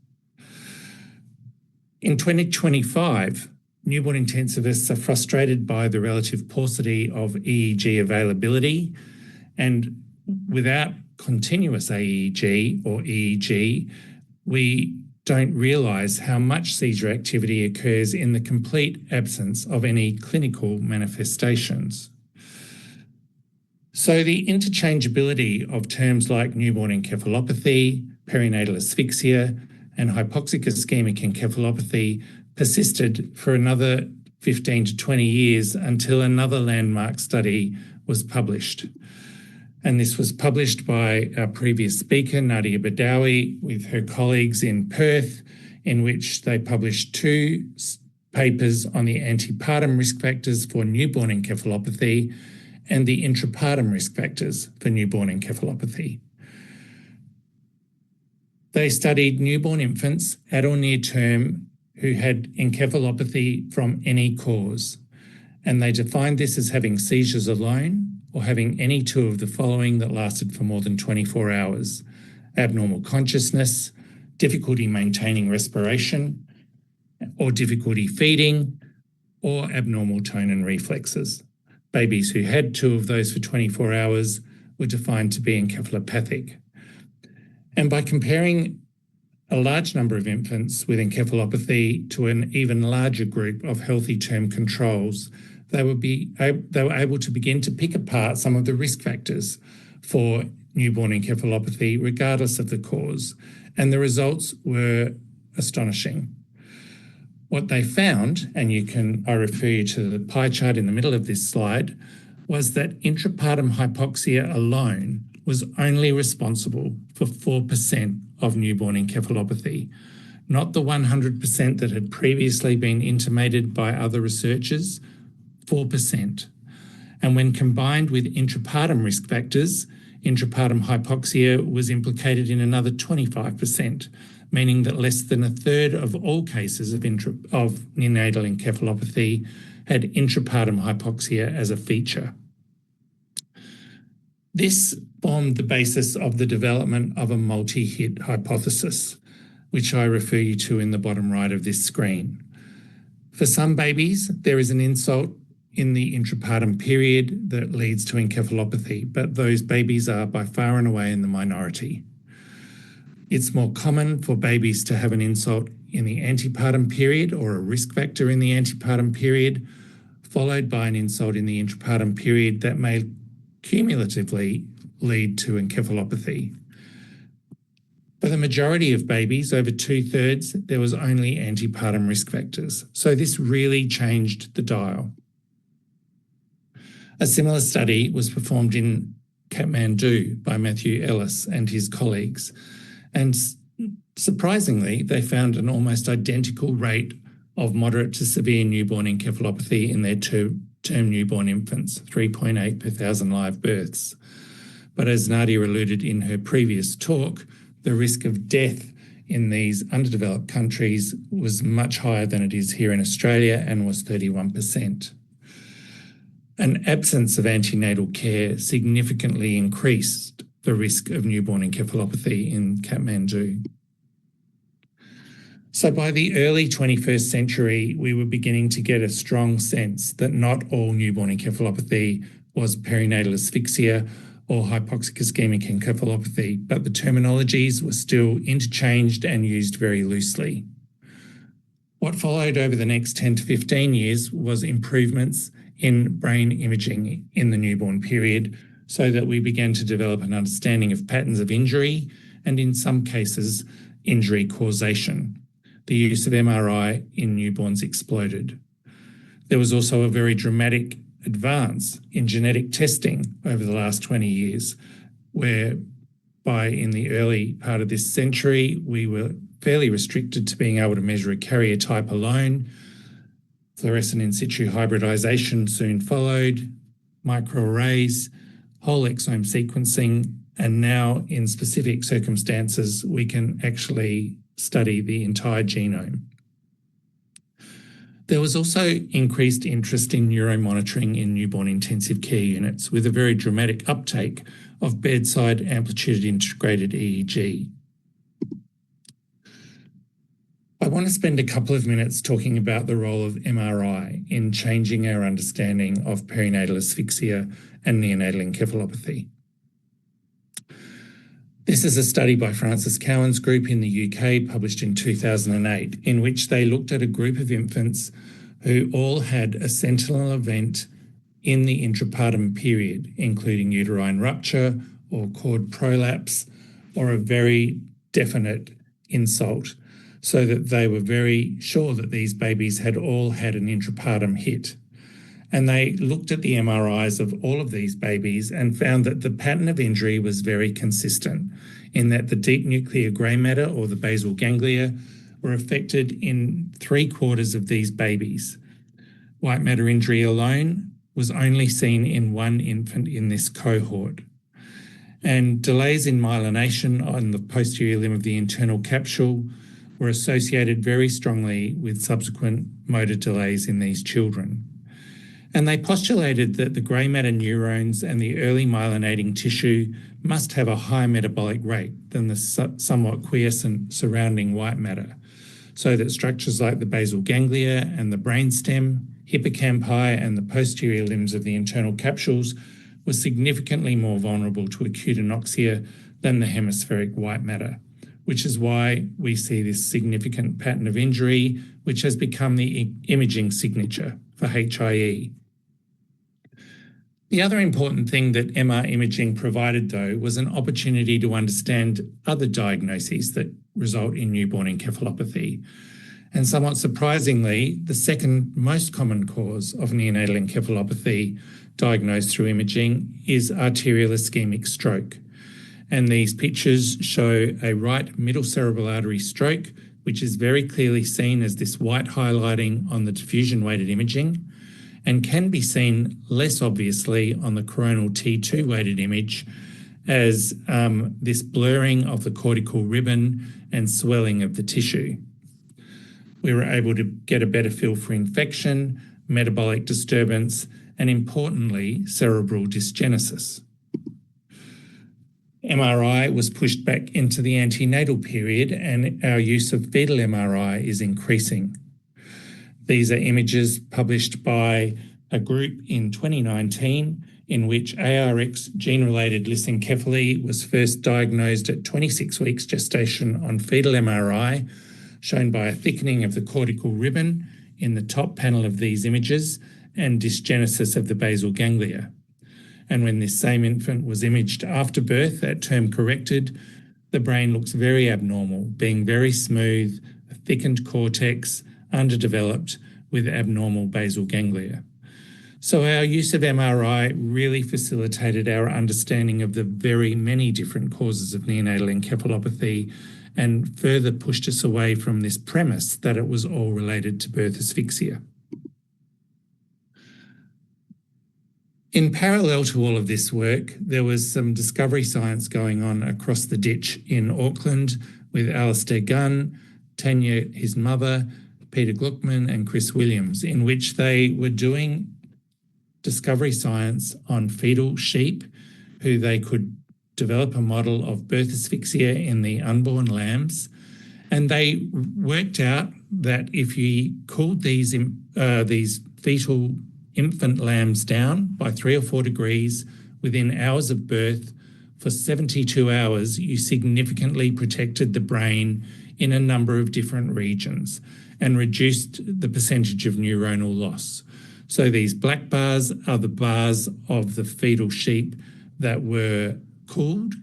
In 2025, newborn intensivists are frustrated by the relative paucity of EEG availability, and without continuous AEG or EEG, we don't realise how much seizure activity occurs in the complete absence of any clinical manifestations. So the interchangeability of terms like newborn encephalopathy, perinatal asphyxia, and hypoxic ischemic encephalopathy persisted for another 15 to 20 years until another landmark study was published. And this was published by our previous speaker, Nadia Badawi, with her colleagues in Perth, in which they published 2 papers on the antepartum risk factors for newborn encephalopathy and the intrapartum risk factors for newborn encephalopathy. They studied newborn infants at or near term who had encephalopathy from any cause, and they defined this as having seizures alone or having any 2 of the following that lasted for more than 24 hours: abnormal consciousness, difficulty maintaining respiration, or difficulty feeding, or abnormal tone and reflexes. Babies who had 2 of those for 24 hours were defined to be encephalopathic. And by comparing a large number of infants with encephalopathy to an even larger group of healthy term controls, they were able to begin to pick apart some of the risk factors for newborn encephalopathy, regardless of the cause, and the results were astonishing. What they found, and I refer you to the pie chart in the middle of this slide, was that intrapartum hypoxia alone was only responsible for 4% of newborn encephalopathy, not the 100% that had previously been intimated by other researchers, 4%. And when combined with intrapartum risk factors, intrapartum hypoxia was implicated in another 25%, meaning that less than a third of all cases of neonatal encephalopathy had intrapartum hypoxia as a feature. This formed the basis of the development of a multi-hit hypothesis, which I refer you to in the bottom right of this screen. For some babies, there is an insult in the intrapartum period that leads to encephalopathy, but those babies are by far and away in the minority. It's more common for babies to have an insult in the antepartum period or a risk factor in the antepartum period, followed by an insult in the intrapartum period that may cumulatively lead to encephalopathy. For the majority of babies, over 2/3, there was only antepartum risk factors. So this really changed the dial. A similar study was performed in Kathmandu by Matthew Ellis and his colleagues. And surprisingly, they found an almost identical rate of moderate to severe newborn encephalopathy in their term newborn infants, 3.8 per 1,000 live births. But as Nadia alluded in her previous talk, the risk of death in these underdeveloped countries was much higher than it is here in Australia and was 31%. An absence of antenatal care significantly increased the risk of newborn encephalopathy in Kathmandu. So by the early 21st century, we were beginning to get a strong sense that not all newborn encephalopathy was perinatal asphyxia or hypoxic ischemic encephalopathy, but the terminologies were still interchanged and used very loosely. What followed over the next 10 to 15 years was improvements in brain imaging in the newborn period, so that we began to develop an understanding of patterns of injury and, in some cases, injury causation. The use of MRI in newborns exploded. There was also a very dramatic advance in genetic testing over the last 20 years, whereby in the early part of this century, we were fairly restricted to being able to measure a carrier type alone. Fluorescent in situ hybridization soon followed, microarrays, whole exome sequencing, and now in specific circumstances, we can actually study the entire genome. There was also increased interest in neuromonitoring in newborn intensive care units, with a very dramatic uptake of bedside amplitude integrated EEG. I want to spend a couple of minutes talking about the role of MRI in changing our understanding of perinatal asphyxia and neonatal encephalopathy. This is a study by Francis Cowan's group in the UK, published in 2008, in which they looked at a group of infants who all had a sentinel event in the intrapartum period, including uterine rupture or cord prolapse or a very definite insult, so that they were very sure that these babies had all had an intrapartum hit. And they looked at the MRIs of all of these babies and found that the pattern of injury was very consistent, in that the deep nuclear grey matter, or the basal ganglia, were affected in 3/4 of these babies. White matter injury alone was only seen in one infant in this cohort. And delays in myelination on the posterior limb of the internal capsule were associated very strongly with subsequent motor delays in these children. And they postulated that the grey matter neurons and the early myelinating tissue must have a higher metabolic rate than the somewhat quiescent surrounding white matter, so that structures like the basal ganglia and the brainstem, hippocampi, and the posterior limbs of the internal capsules were significantly more vulnerable to acute anoxia than the hemispheric white matter, which is why we see this significant pattern of injury, which has become the imaging signature for HIE. The other important thing that MR imaging provided, though, was an opportunity to understand other diagnoses that result in newborn encephalopathy. And somewhat surprisingly, the second most common cause of neonatal encephalopathy diagnosed through imaging is arterial ischemic stroke. And these pictures show a right middle cerebral artery stroke, which is very clearly seen as this white highlighting on the diffusion-weighted imaging, and can be seen less obviously on the coronal T2 weighted image as this blurring of the cortical ribbon and swelling of the tissue. We were able to get a better feel for infection, metabolic disturbance, and importantly, cerebral dysgenesis. MRI was pushed back into the antenatal period, and our use of fetal MRI is increasing. These are images published by a group in 2019 in which ARX gene-related lissencephaly was first diagnosed at 26 weeks gestation on fetal MRI, shown by a thickening of the cortical ribbon in the top panel of these images and dysgenesis of the basal ganglia. And when this same infant was imaged after birth at term corrected, the brain looks very abnormal, being very smooth, a thickened cortex, underdeveloped with abnormal basal ganglia. So our use of MRI really facilitated our understanding of the very many different causes of neonatal encephalopathy and further pushed us away from this premise that it was all related to birth asphyxia. In parallel to all of this work, there was some discovery science going on across the ditch in Auckland with Alistair Gunn, Tanya, his mother, Peter Gluckman and Chris Williams, in which they were doing discovery science on fetal sheep who they could develop a model of birth asphyxia in the unborn lambs. And they worked out that if you cooled these fetal infant lambs down by 3 or 4 degrees within hours of birth for 72 hours, you significantly protected the brain in a number of different regions and reduced the percentage of neuronal loss. So these black bars are the bars of the fetal sheep that were cooled,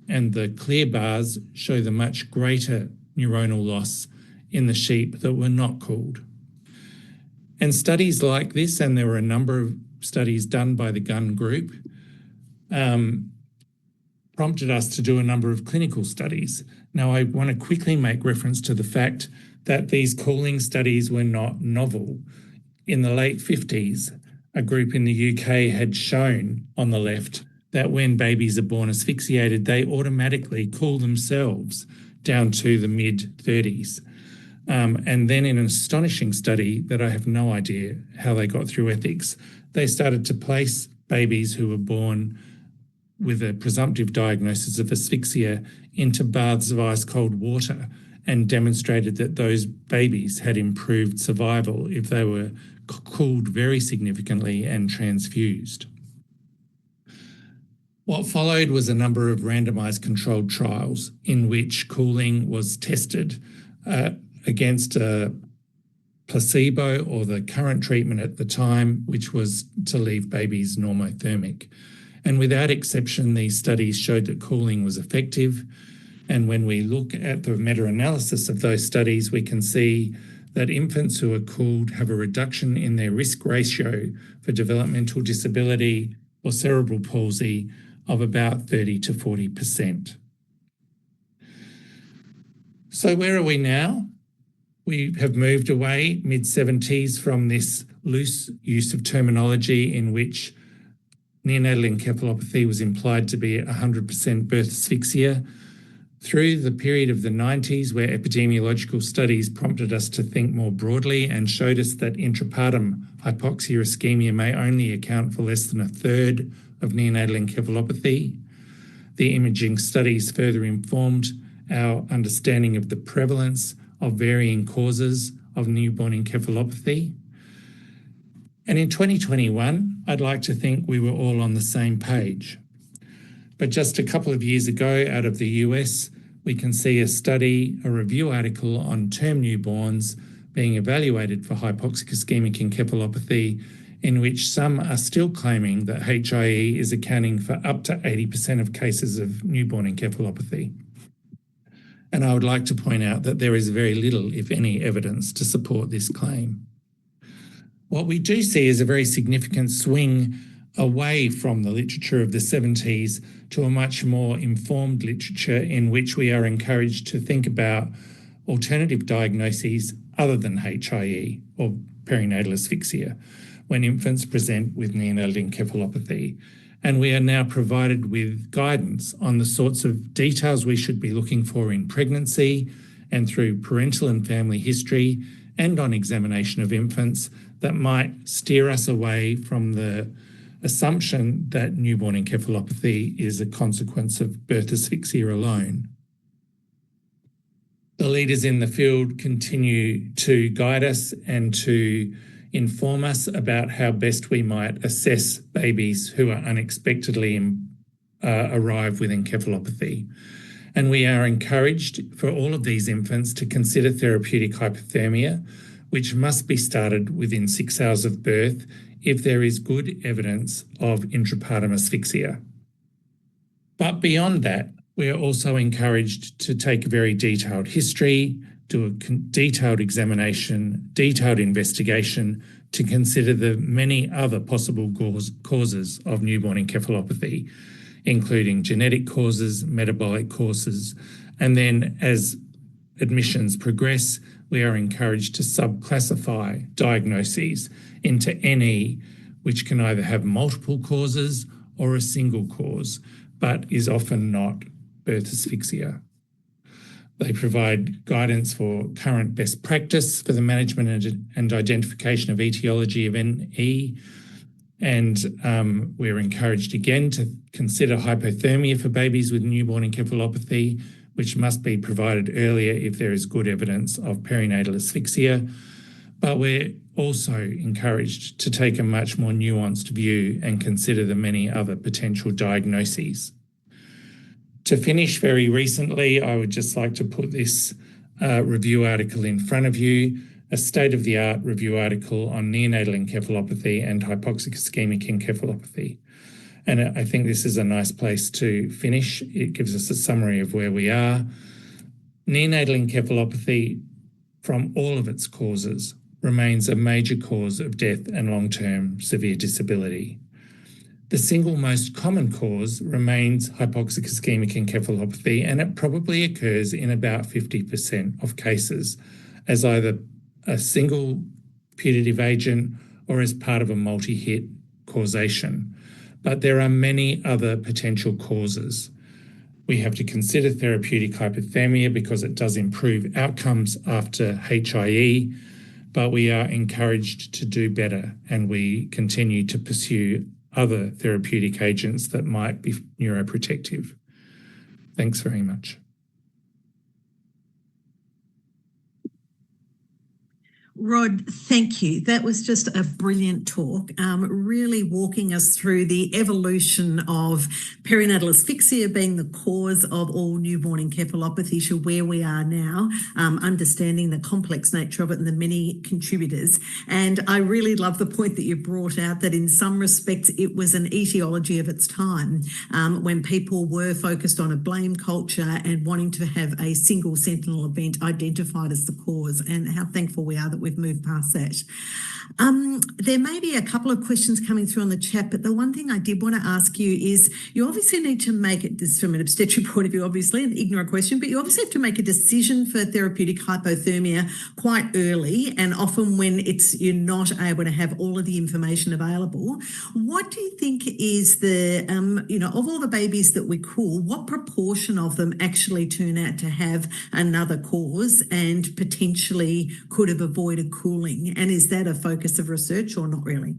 and the clear bars show the much greater neuronal loss in the sheep that were not cooled. And studies like this, and there were a number of studies done by the Gunn group, prompted us to do a number of clinical studies. Now, I want to quickly make reference to the fact that these cooling studies were not novel. In the late 50s, a group in the UK had shown on the left that when babies are born asphyxiated, they automatically cool themselves down to the mid-30s. And then in an astonishing study that I have no idea how they got through ethics, they started to place babies who were born with a presumptive diagnosis of asphyxia into baths of ice-cold water and demonstrated that those babies had improved survival if they were cooled very significantly and transfused. What followed was a number of randomised controlled trials in which cooling was tested against a placebo or the current treatment at the time, which was to leave babies normothermic. And without exception, these studies showed that cooling was effective. And when we look at the meta-analysis of those studies, we can see that infants who are cooled have a reduction in their risk ratio for developmental disability or cerebral palsy of about 30 to 40%. So where are we now? We have moved away mid-70s from this loose use of terminology in which neonatal encephalopathy was implied to be 100% birth asphyxia, through the period of the 90s where epidemiological studies prompted us to think more broadly and showed us that intrapartum hypoxia ischemia may only account for less than a third of neonatal encephalopathy. The imaging studies further informed our understanding of the prevalence of varying causes of newborn encephalopathy. And in 2021, I'd like to think we were all on the same page. But just a couple of years ago, out of the US, we can see a study, a review article on term newborns being evaluated for hypoxic ischemic encephalopathy, in which some are still claiming that HIE is accounting for up to 80% of cases of newborn encephalopathy. And I would like to point out that there is very little, if any, evidence to support this claim. What we do see is a very significant swing away from the literature of the 70s to a much more informed literature in which we are encouraged to think about alternative diagnoses other than HIE or perinatal asphyxia when infants present with neonatal encephalopathy. And we are now provided with guidance on the sorts of details we should be looking for in pregnancy and through parental and family history and on examination of infants that might steer us away from the assumption that newborn encephalopathy is a consequence of birth asphyxia alone. The leaders in the field continue to guide us and to inform us about how best we might assess babies who are unexpectedly arrive with encephalopathy. And we are encouraged for all of these infants to consider therapeutic hypothermia, which must be started within 6 hours of birth if there is good evidence of intrapartum asphyxia. But beyond that, we are also encouraged to take a very detailed history, do a detailed examination, detailed investigation to consider the many other possible causes of newborn encephalopathy, including genetic causes, metabolic causes, and then as admissions progress, we are encouraged to subclassify diagnoses into NE, which can either have multiple causes or a single cause, but is often not birth asphyxia. They provide guidance for current best practice for the management and identification of etiology of NE. And we're encouraged again to consider hypothermia for babies with newborn encephalopathy, which must be provided earlier if there is good evidence of perinatal asphyxia. But we're also encouraged to take a much more nuanced view and consider the many other potential diagnoses. To finish, very recently, I would just like to put this review article in front of you, a state-of-the-art review article on neonatal encephalopathy and hypoxic ischemic encephalopathy. And I think this is a nice place to finish. It gives us a summary of where we are. Neonatal encephalopathy, from all of its causes, remains a major cause of death and long-term severe disability. The single most common cause remains hypoxic ischemic encephalopathy, and it probably occurs in about 50% of cases as either a single putative agent or as part of a multi-hit causation. But there are many other potential causes. We have to consider therapeutic hypothermia because it does improve outcomes after HIE, but we are encouraged to do better, and we continue to pursue other therapeutic agents that might be neuroprotective. Thanks very much. Rod, thank you. That was just a brilliant talk, really walking us through the evolution of perinatal asphyxia being the cause of all newborn encephalopathy to where we are now, understanding the complex nature of it and the many contributors. And I really love the point that you brought out that in some respects it was an etiology of its time, when people were focused on a blame culture and wanting to have a single sentinel event identified as the cause, and how thankful we are that we've moved past that. There may be a couple of questions coming through on the chat, but the one thing I did want to ask you is you obviously need to make it, this from an obstetric point of view, obviously, an ignorant question, but you obviously have to make a decision for therapeutic hypothermia quite early, and often when you're not able to have all of the information available. What do you think is the, of all the babies that we cool, what proportion of them actually turn out to have another cause and potentially could have avoided cooling? And is that a focus of research or not really?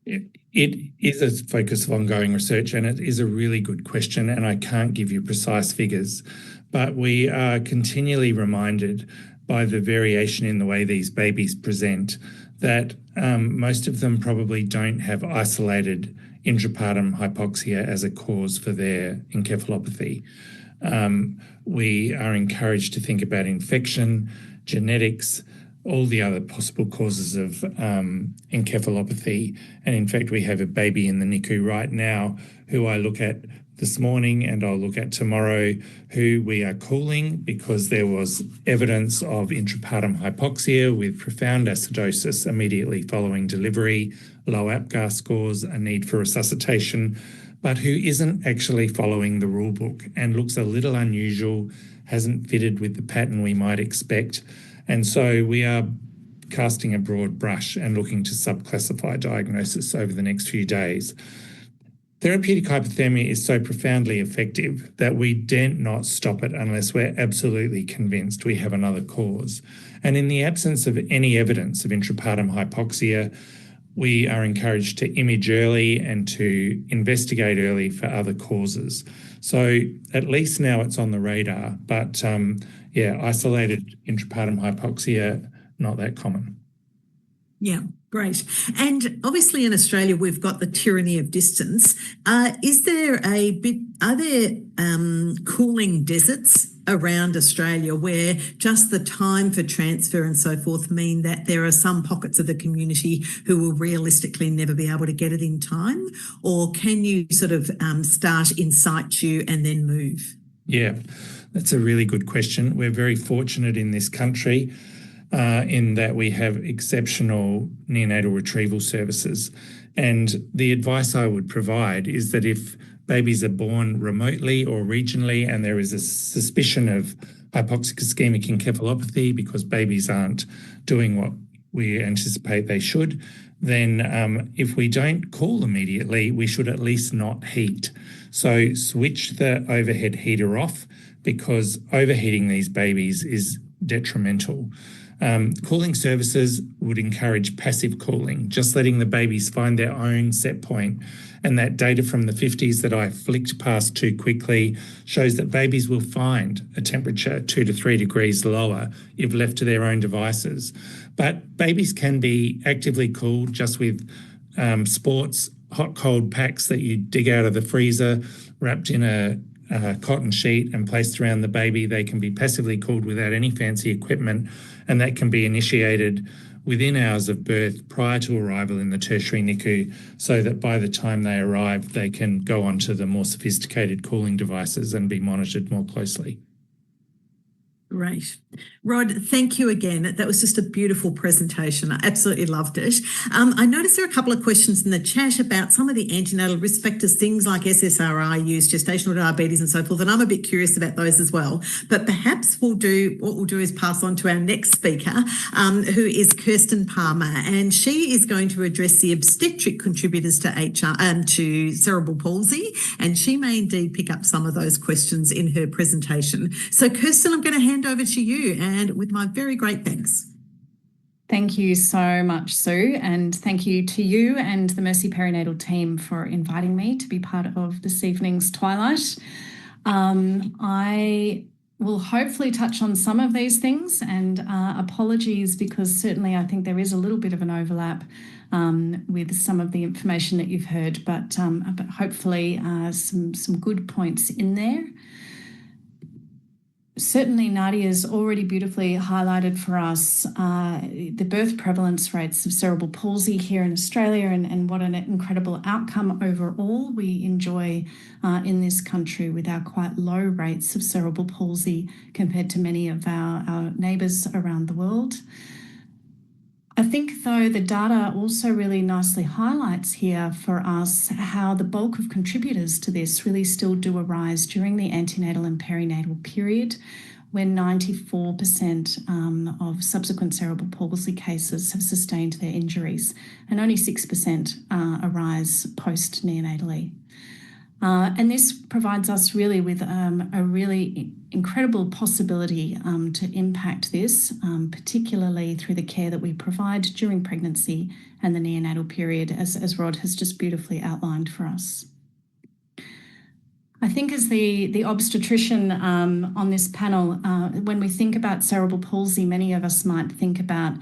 It is a focus of ongoing research, and it is a really good question, and I can't give you precise figures, but we are continually reminded by the variation in the way these babies present that most of them probably don't have isolated intrapartum hypoxia as a cause for their encephalopathy. We are encouraged to think about infection, genetics, all the other possible causes of encephalopathy. And in fact, we have a baby in the NICU right now who I look at this morning and I'll look at tomorrow, who we are calling because there was evidence of intrapartum hypoxia with profound acidosis immediately following delivery, low APGAR scores, a need for resuscitation, but who isn't actually following the rule book and looks a little unusual, hasn't fitted with the pattern we might expect. And so we are casting a broad brush and looking to subclassify diagnosis over the next few days. Therapeutic hypothermia is so profoundly effective that we dare not stop it unless we're absolutely convinced we have another cause. And in the absence of any evidence of intrapartum hypoxia, we are encouraged to image early and to investigate early for other causes. So at least now it's on the radar, but isolated intrapartum hypoxia, not that common. Yeah, great. And obviously in Australia, we've got the tyranny of distance. Are there cooling deserts around Australia where just the time for transfer and so forth mean that there are some pockets of the community who will realistically never be able to get it in time? Or can you sort of start in situ and then move? Yeah, that's a really good question. We're very fortunate in this country in that we have exceptional neonatal retrieval services. And the advice I would provide is that if babies are born remotely or regionally and there is a suspicion of hypoxic ischemic encephalopathy because babies aren't doing what we anticipate they should, then if we don't call immediately, we should at least not heat. So switch the overhead heater off because overheating these babies is detrimental. Cooling services would encourage passive cooling, just letting the babies find their own set point. And that data from the 50s that I flicked past too quickly shows that babies will find a temperature 2 to 3 degrees lower if left to their own devices. But babies can be actively cooled just with sports hot cold packs that you dig out of the freezer, wrapped in a cotton sheet and placed around the baby. They can be passively cooled without any fancy equipment, and that can be initiated within hours of birth prior to arrival in the tertiary NICU so that by the time they arrive, they can go on to the more sophisticated cooling devices and be monitored more closely. Great. Rod, thank you again. That was just a beautiful presentation. I absolutely loved it. I noticed there are a couple of questions in the chat about some of the antenatal risk factors, things like SSRI use, gestational diabetes and so forth, and I'm a bit curious about those as well. But perhaps what we'll do is pass on to our next speaker, who is Kirstein Palmer, and she is going to address the obstetric contributors to cerebral palsy, and she may indeed pick up some of those questions in her presentation. So Kirstein, I'm going to hand over to you, and with my very great thanks. Thank you so much, Sue, and thank you to you and the Mercy Perinatal team for inviting me to be part of this evening's Twilight. I will hopefully touch on some of these things, and apologies because certainly I think there is a little bit of an overlap with some of the information that you've heard, but hopefully some good points in there. Certainly, Nadia's already beautifully highlighted for us the birth prevalence rates of cerebral palsy here in Australia and what an incredible outcome overall we enjoy in this country with our quite low rates of cerebral palsy compared to many of our neighbours around the world. I think, though, the data also really nicely highlights here for us how the bulk of contributors to this really still do arise during the antenatal and perinatal period, when 94% of subsequent cerebral palsy cases have sustained their injuries, and only 6% arise post-neonatally. And this provides us really with a really incredible possibility to impact this, particularly through the care that we provide during pregnancy and the neonatal period, as Rod has just beautifully outlined for us. I think as the obstetrician on this panel, when we think about cerebral palsy, many of us might think about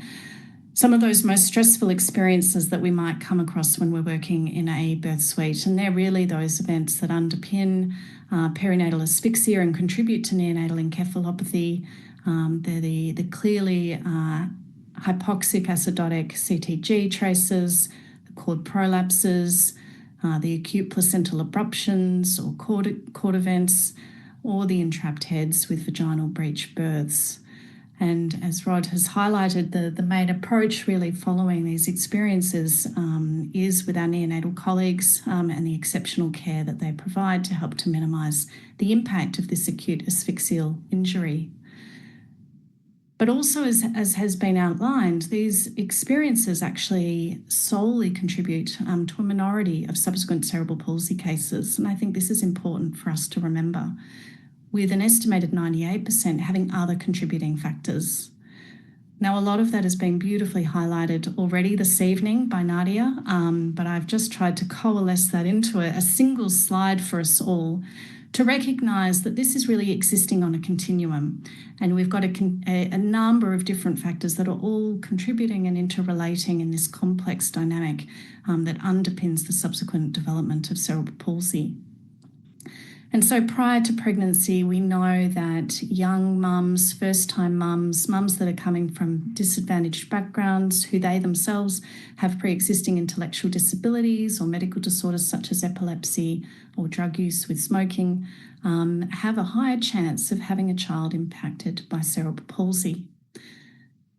some of those most stressful experiences that we might come across when we're working in a birth suite. And they're really those events that underpin perinatal asphyxia and contribute to neonatal encephalopathy. They're the clearly hypoxic acidotic CTG traces, the cord prolapses, the acute placental abruptions or cord events, or the entrapped heads with vaginal breech births. And as Rod has highlighted, the main approach really following these experiences is with our neonatal colleagues and the exceptional care that they provide to help to minimise the impact of this acute asphyxial injury. But also, as has been outlined, these experiences actually solely contribute to a minority of subsequent cerebral palsy cases. And I think this is important for us to remember, with an estimated 98% having other contributing factors. Now, a lot of that has been beautifully highlighted already this evening by Nadia, but I've just tried to coalesce that into a single slide for us all to recognise that this is really existing on a continuum. And we've got a number of different factors that are all contributing and interrelating in this complex dynamic that underpins the subsequent development of cerebral palsy. And so prior to pregnancy, we know that young mums, first-time mums that are coming from disadvantaged backgrounds, who they themselves have pre-existing intellectual disabilities or medical disorders such as epilepsy or drug use with smoking, have a higher chance of having a child impacted by cerebral palsy.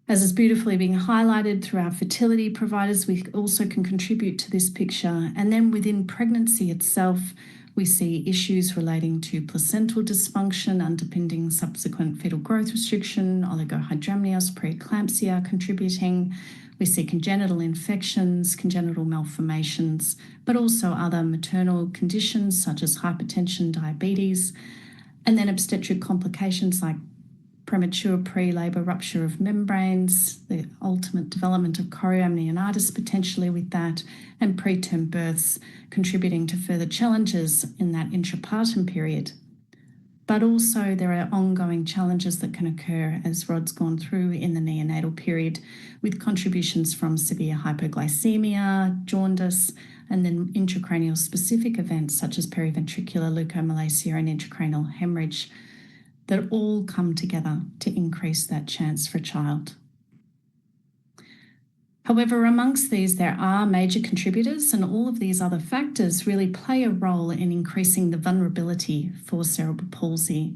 As is beautifully being highlighted through our fertility providers, we also can contribute to this picture. And then within pregnancy itself, we see issues relating to placental dysfunction underpinning subsequent fetal growth restriction, oligohydramnios, preeclampsia contributing. We see congenital infections, congenital malformations, but also other maternal conditions such as hypertension, diabetes, and then obstetric complications like premature pre-labour rupture of membranes, the ultimate development of chorioamnionitis potentially with that, and preterm births contributing to further challenges in that intrapartum period. But also there are ongoing challenges that can occur, as Rod's gone through, in the neonatal period, with contributions from severe hypoglycemia, jaundice, and then intracranial specific events such as periventricular leukomalacia and intracranial hemorrhage that all come together to increase that chance for a child. However, amongst these, there are major contributors, and all of these other factors really play a role in increasing the vulnerability for cerebral palsy.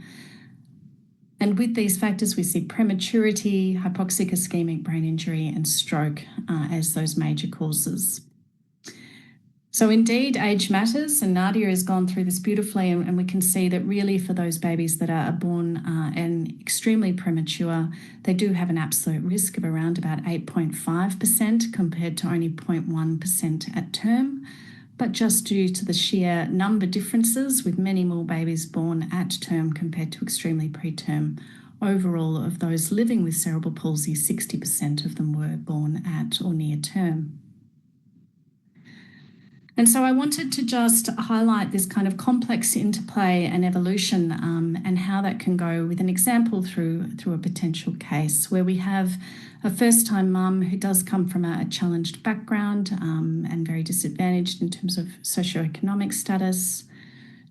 And with these factors, we see prematurity, hypoxic ischemic brain injury, and stroke as those major causes. So indeed, age matters, and Nadia has gone through this beautifully, and we can see that really for those babies that are born and extremely premature, they do have an absolute risk of around about 8.5% compared to only 0.1% at term. But just due to the sheer number differences, with many more babies born at term compared to extremely preterm, overall of those living with cerebral palsy, 60% of them were born at or near term. And so I wanted to just highlight this kind of complex interplay and evolution and how that can go with an example through a potential case where we have a first-time mum who does come from a challenged background and very disadvantaged in terms of socioeconomic status.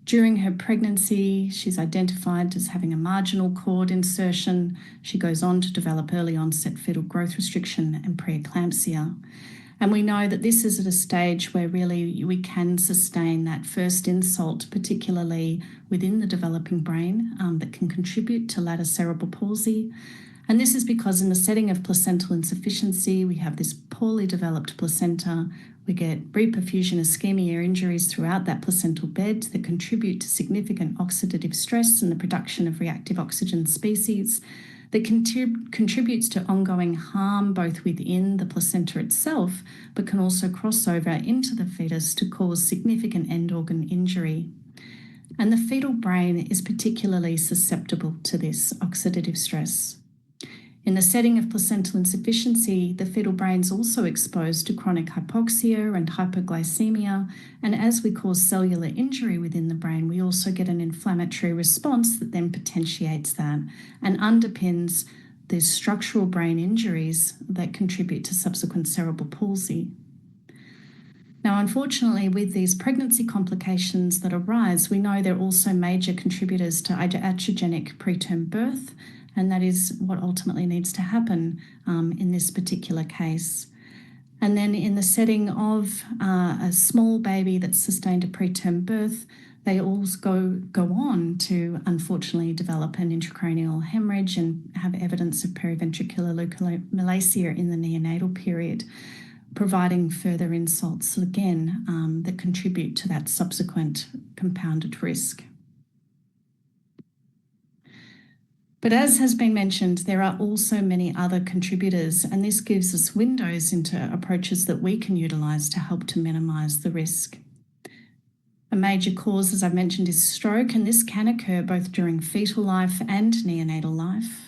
During her pregnancy, she's identified as having a marginal cord insertion. She goes on to develop early onset fetal growth restriction and preeclampsia. And we know that this is at a stage where really we can sustain that first insult, particularly within the developing brain, that can contribute to later cerebral palsy. And this is because in the setting of placental insufficiency, we have this poorly developed placenta. We get reperfusion ischemia injuries throughout that placental bed that contribute to significant oxidative stress and the production of reactive oxygen species that contributes to ongoing harm both within the placenta itself, but can also cross over into the fetus to cause significant end organ injury. And the fetal brain is particularly susceptible to this oxidative stress. In the setting of placental insufficiency, the fetal brain is also exposed to chronic hypoxia and hypoglycemia, and as we cause cellular injury within the brain, we also get an inflammatory response that then potentiates that and underpins the structural brain injuries that contribute to subsequent cerebral palsy. Now, unfortunately, with these pregnancy complications that arise, we know they're also major contributors to iatrogenic preterm birth, and that is what ultimately needs to happen in this particular case. And then in the setting of a small baby that's sustained a preterm birth, they all go on to unfortunately develop an intracranial hemorrhage and have evidence of periventricular leukomalacia in the neonatal period, providing further insults again that contribute to that subsequent compounded risk. But as has been mentioned, there are also many other contributors, and this gives us windows into approaches that we can utilise to help to minimise the risk. A major cause, as I've mentioned, is stroke, and this can occur both during fetal life and neonatal life.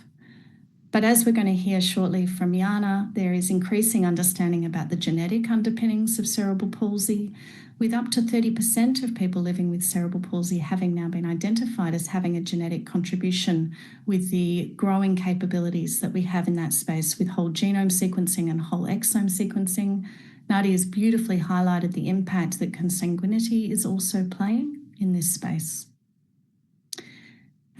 But as we're going to hear shortly from Yana, there is increasing understanding about the genetic underpinnings of cerebral palsy, with up to 30% of people living with cerebral palsy having now been identified as having a genetic contribution, with the growing capabilities that we have in that space with whole genome sequencing and whole exome sequencing. Nadia has beautifully highlighted the impact that consanguinity is also playing in this space.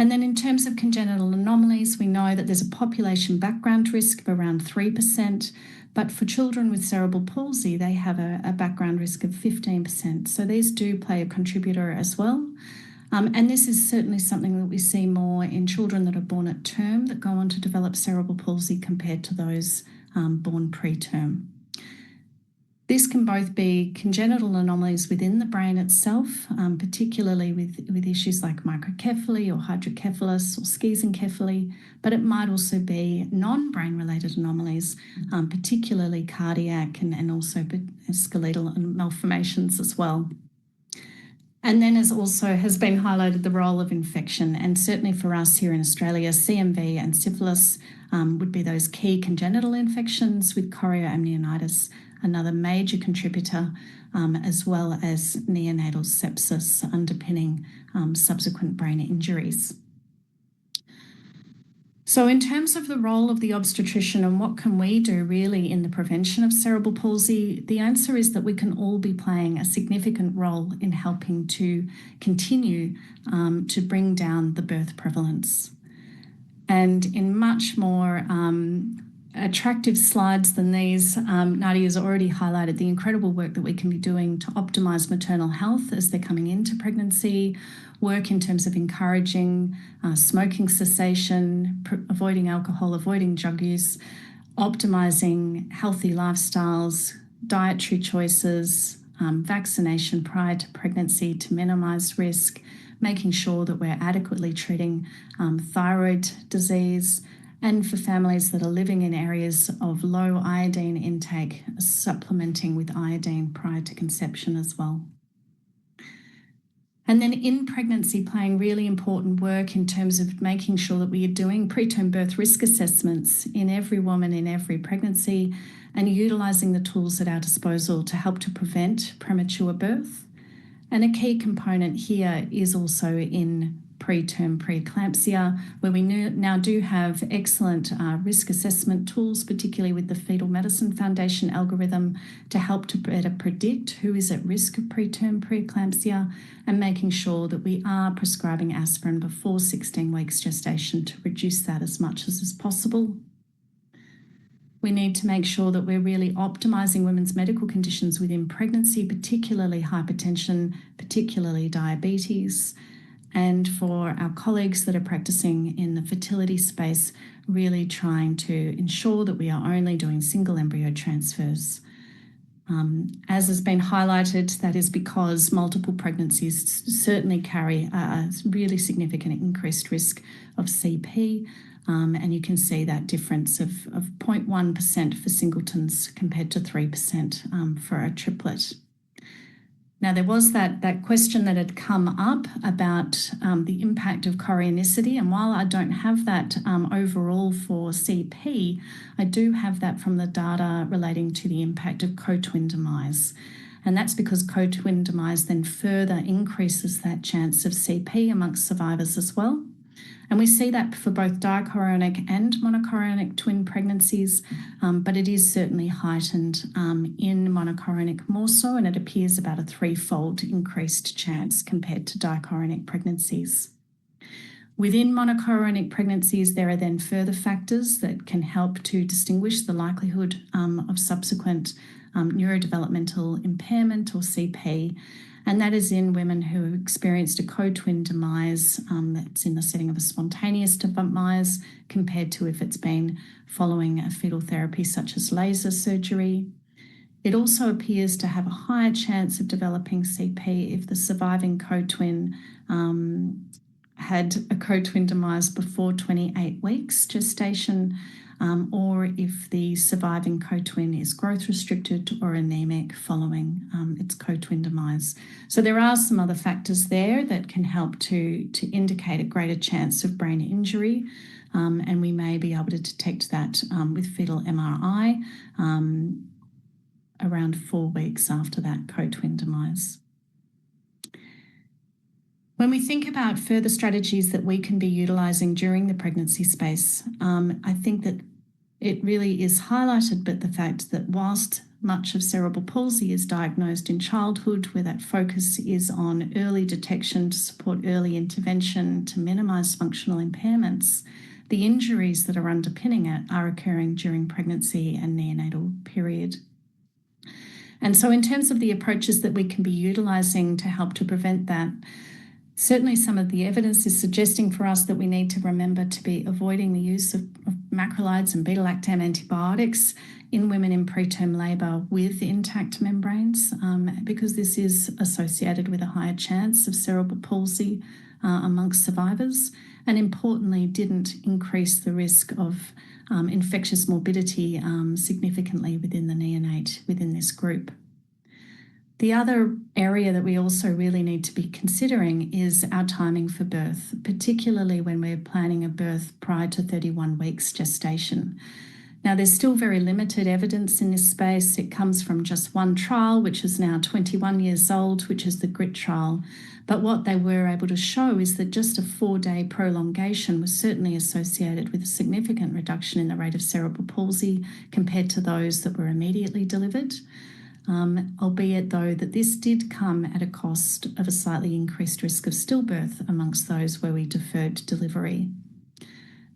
And then in terms of congenital anomalies, we know that there's a population background risk of around 3%, but for children with cerebral palsy, they have a background risk of 15%. So these do play a contributor as well. And this is certainly something that we see more in children that are born at term that go on to develop cerebral palsy compared to those born preterm. This can both be congenital anomalies within the brain itself, particularly with issues like microcephaly or hydrocephalus or schizencephaly, but it might also be non-brain related anomalies, particularly cardiac and also skeletal malformations as well. And then as also has been highlighted, the role of infection, and certainly for us here in Australia, CMV and syphilis would be those key congenital infections, with chorioamnionitis another major contributor, as well as neonatal sepsis underpinning subsequent brain injuries. So in terms of the role of the obstetrician and what can we do really in the prevention of cerebral palsy, the answer is that we can all be playing a significant role in helping to continue to bring down the birth prevalence. And in much more attractive slides than these, Nadia has already highlighted the incredible work that we can be doing to optimise maternal health as they're coming into pregnancy, work in terms of encouraging smoking cessation, avoiding alcohol, avoiding drug use, optimising healthy lifestyles, dietary choices, vaccination prior to pregnancy to minimise risk, making sure that we're adequately treating thyroid disease, and for families that are living in areas of low iodine intake, supplementing with iodine prior to conception as well. And then in pregnancy, playing really important work in terms of making sure that we are doing preterm birth risk assessments in every woman in every pregnancy, and utilising the tools at our disposal to help to prevent premature birth. And a key component here is also in preterm preeclampsia, where we now do have excellent risk assessment tools, particularly with the Fetal Medicine Foundation algorithm, to help to better predict who is at risk of preterm preeclampsia, and making sure that we are prescribing aspirin before 16 weeks gestation to reduce that as much as is possible. We need to make sure that we're really optimising women's medical conditions within pregnancy, particularly hypertension, particularly diabetes. And for our colleagues that are practicing in the fertility space, really trying to ensure that we are only doing single embryo transfers. As has been highlighted, that is because multiple pregnancies certainly carry a really significant increased risk of CP, and you can see that difference of 0.1% for singletons compared to 3% for a triplet. Now, there was that question that had come up about the impact of chorionicity, and while I don't have that overall for CP, I do have that from the data relating to the impact of co-twin demise. And that's because co-twin demise then further increases that chance of CP amongst survivors as well. And we see that for both dichorionic and monochorionic twin pregnancies, but it is certainly heightened in monochorionic more so, and it appears about a 3-fold increased chance compared to dichorionic pregnancies. Within monochorionic pregnancies, there are then further factors that can help to distinguish the likelihood of subsequent neurodevelopmental impairment or CP, and that is in women who have experienced a co-twin demise that's in the setting of a spontaneous demise compared to if it's been following a fetal therapy such as laser surgery. It also appears to have a higher chance of developing CP if the surviving co-twin had a co-twin demise before 28 weeks gestation, or if the surviving co-twin is growth restricted or anemic following its co-twin demise. So there are some other factors there that can help to indicate a greater chance of brain injury, and we may be able to detect that with fetal MRI around 4 weeks after that co-twin demise. When we think about further strategies that we can be utilising during the pregnancy space, I think that it really is highlighted, but the fact that whilst much of cerebral palsy is diagnosed in childhood, where that focus is on early detection to support early intervention to minimise functional impairments, the injuries that are underpinning it are occurring during pregnancy and neonatal period. And so in terms of the approaches that we can be utilising to help to prevent that, certainly some of the evidence is suggesting for us that we need to remember to be avoiding the use of macrolides and beta-lactam antibiotics in women in preterm labour with intact membranes, because this is associated with a higher chance of cerebral palsy amongst survivors, and importantly didn't increase the risk of infectious morbidity significantly within the neonate within this group. The other area that we also really need to be considering is our timing for birth, particularly when we're planning a birth prior to 31 weeks gestation. Now, there's still very limited evidence in this space. It comes from just one trial, which is now 21 years old, which is the GRIT trial. But what they were able to show is that just a 4-day prolongation was certainly associated with a significant reduction in the rate of cerebral palsy compared to those that were immediately delivered. Albeit though that this did come at a cost of a slightly increased risk of stillbirth amongst those where we deferred delivery.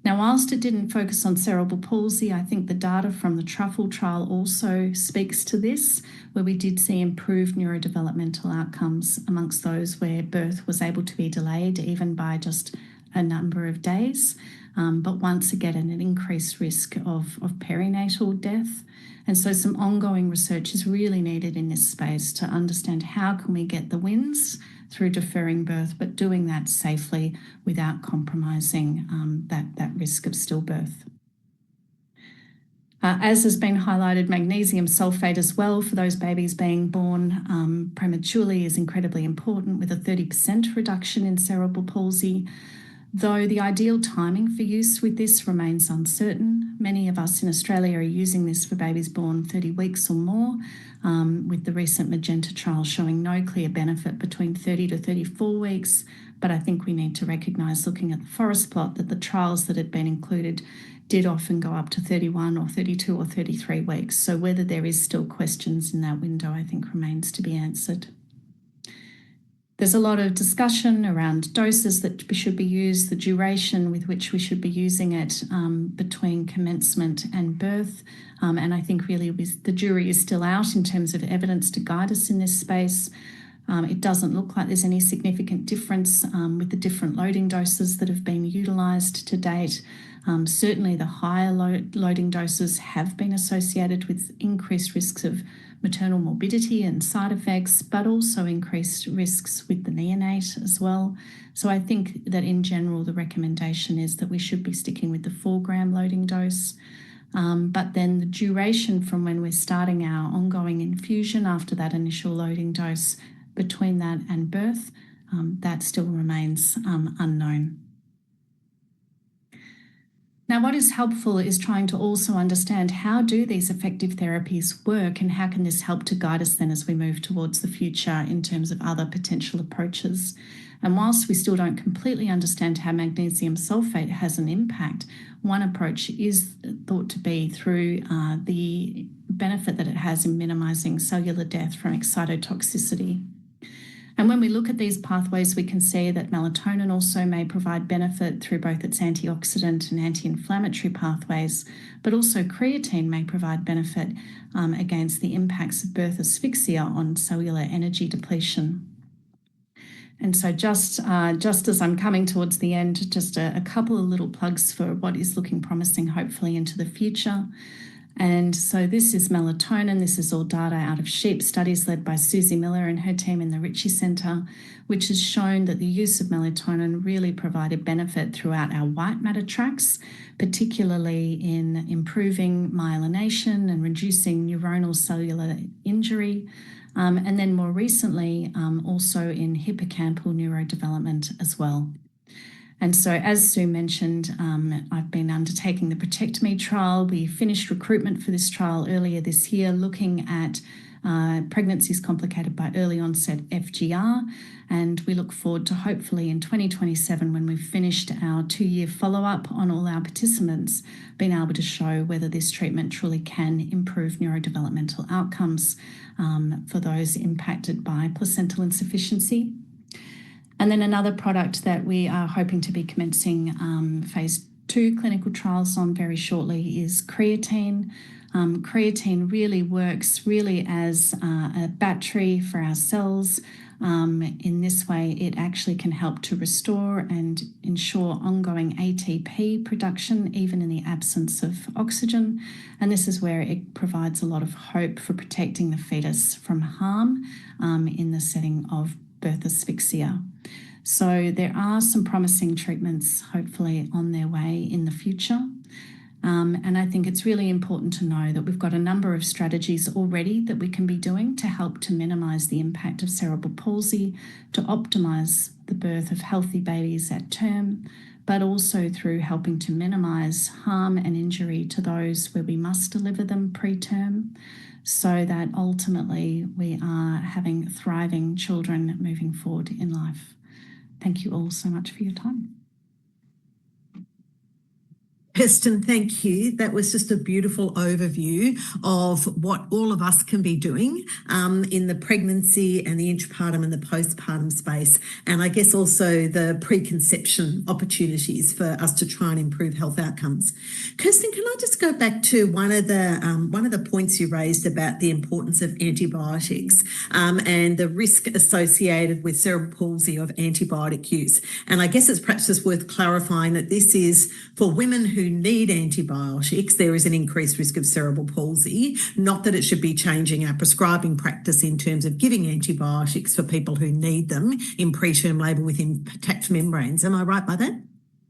Now, whilst it didn't focus on cerebral palsy, I think the data from the Truffle trial also speaks to this, where we did see improved neurodevelopmental outcomes amongst those where birth was able to be delayed even by just a number of days, but once again an increased risk of perinatal death. And so some ongoing research is really needed in this space to understand how can we get the wins through deferring birth, but doing that safely without compromising that risk of stillbirth. As has been highlighted, magnesium sulfate as well for those babies being born prematurely is incredibly important, with a 30% reduction in cerebral palsy. Though the ideal timing for use with this remains uncertain. Many of us in Australia are using this for babies born 30 weeks or more, with the recent Magenta trial showing no clear benefit between 30 to 34 weeks. But I think we need to recognise, looking at the forest plot, that the trials that had been included did often go up to 31 or 32 or 33 weeks. So whether there is still questions in that window, I think remains to be answered. There's a lot of discussion around doses that should be used, the duration with which we should be using it between commencement and birth. And I think really the jury is still out in terms of evidence to guide us in this space. It doesn't look like there's any significant difference with the different loading doses that have been utilised to date. Certainly the higher loading doses have been associated with increased risks of maternal morbidity and side effects, but also increased risks with the neonate as well. So I think that in general, the recommendation is that we should be sticking with the 4-gram loading dose. But then the duration from when we're starting our ongoing infusion after that initial loading dose, between that and birth, that still remains unknown. Now, what is helpful is trying to also understand how do these effective therapies work, and how can this help to guide us then as we move towards the future in terms of other potential approaches. And whilst we still don't completely understand how magnesium sulfate has an impact, one approach is thought to be through the benefit that it has in minimizing cellular death from excitotoxicity. And when we look at these pathways, we can see that melatonin also may provide benefit through both its antioxidant and anti-inflammatory pathways, but also creatine may provide benefit against the impacts of birth asphyxia on cellular energy depletion. And so just as I'm coming towards the end, just a couple of little plugs for what is looking promising, hopefully into the future. And so this is melatonin. This is all data out of sheep studies led by Susie Miller and her team in the Ritchie Centre, which has shown that the use of melatonin really provided benefit throughout our white matter tracts, particularly in improving myelination and reducing neuronal cellular injury, and then more recently also in hippocampal neurodevelopment as well. And so, as Sue mentioned, I've been undertaking the Protect Me trial. We finished recruitment for this trial earlier this year, looking at pregnancies complicated by early onset FGR. And we look forward to hopefully in 2027, when we've finished our 2-year follow-up on all our participants, being able to show whether this treatment truly can improve neurodevelopmental outcomes for those impacted by placental insufficiency. And then another product that we are hoping to be commencing phase 2 clinical trials on very shortly is creatine. Creatine really works as a battery for our cells. In this way, it actually can help to restore and ensure ongoing ATP production, even in the absence of oxygen. And this is where it provides a lot of hope for protecting the fetus from harm in the setting of birth asphyxia. So there are some promising treatments hopefully on their way in the future. And I think it's really important to know that we've got a number of strategies already that we can be doing to help to minimise the impact of cerebral palsy, to optimise the birth of healthy babies at term, but also through helping to minimise harm and injury to those where we must deliver them preterm, so that ultimately we are having thriving children moving forward in life. Thank you all so much for your time. Kirsten, thank you. That was just a beautiful overview of what all of us can be doing in the pregnancy and the intrapartum and the postpartum space, and I guess also the preconception opportunities for us to try and improve health outcomes. Kirsten, can I just go back to one of the points you raised about the importance of antibiotics and the risk associated with cerebral palsy of antibiotic use? And I guess it's perhaps just worth clarifying that this is for women who need antibiotics. There is an increased risk of cerebral palsy, not that it should be changing our prescribing practice in terms of giving antibiotics for people who need them in preterm labour with intact membranes. Am I right by that?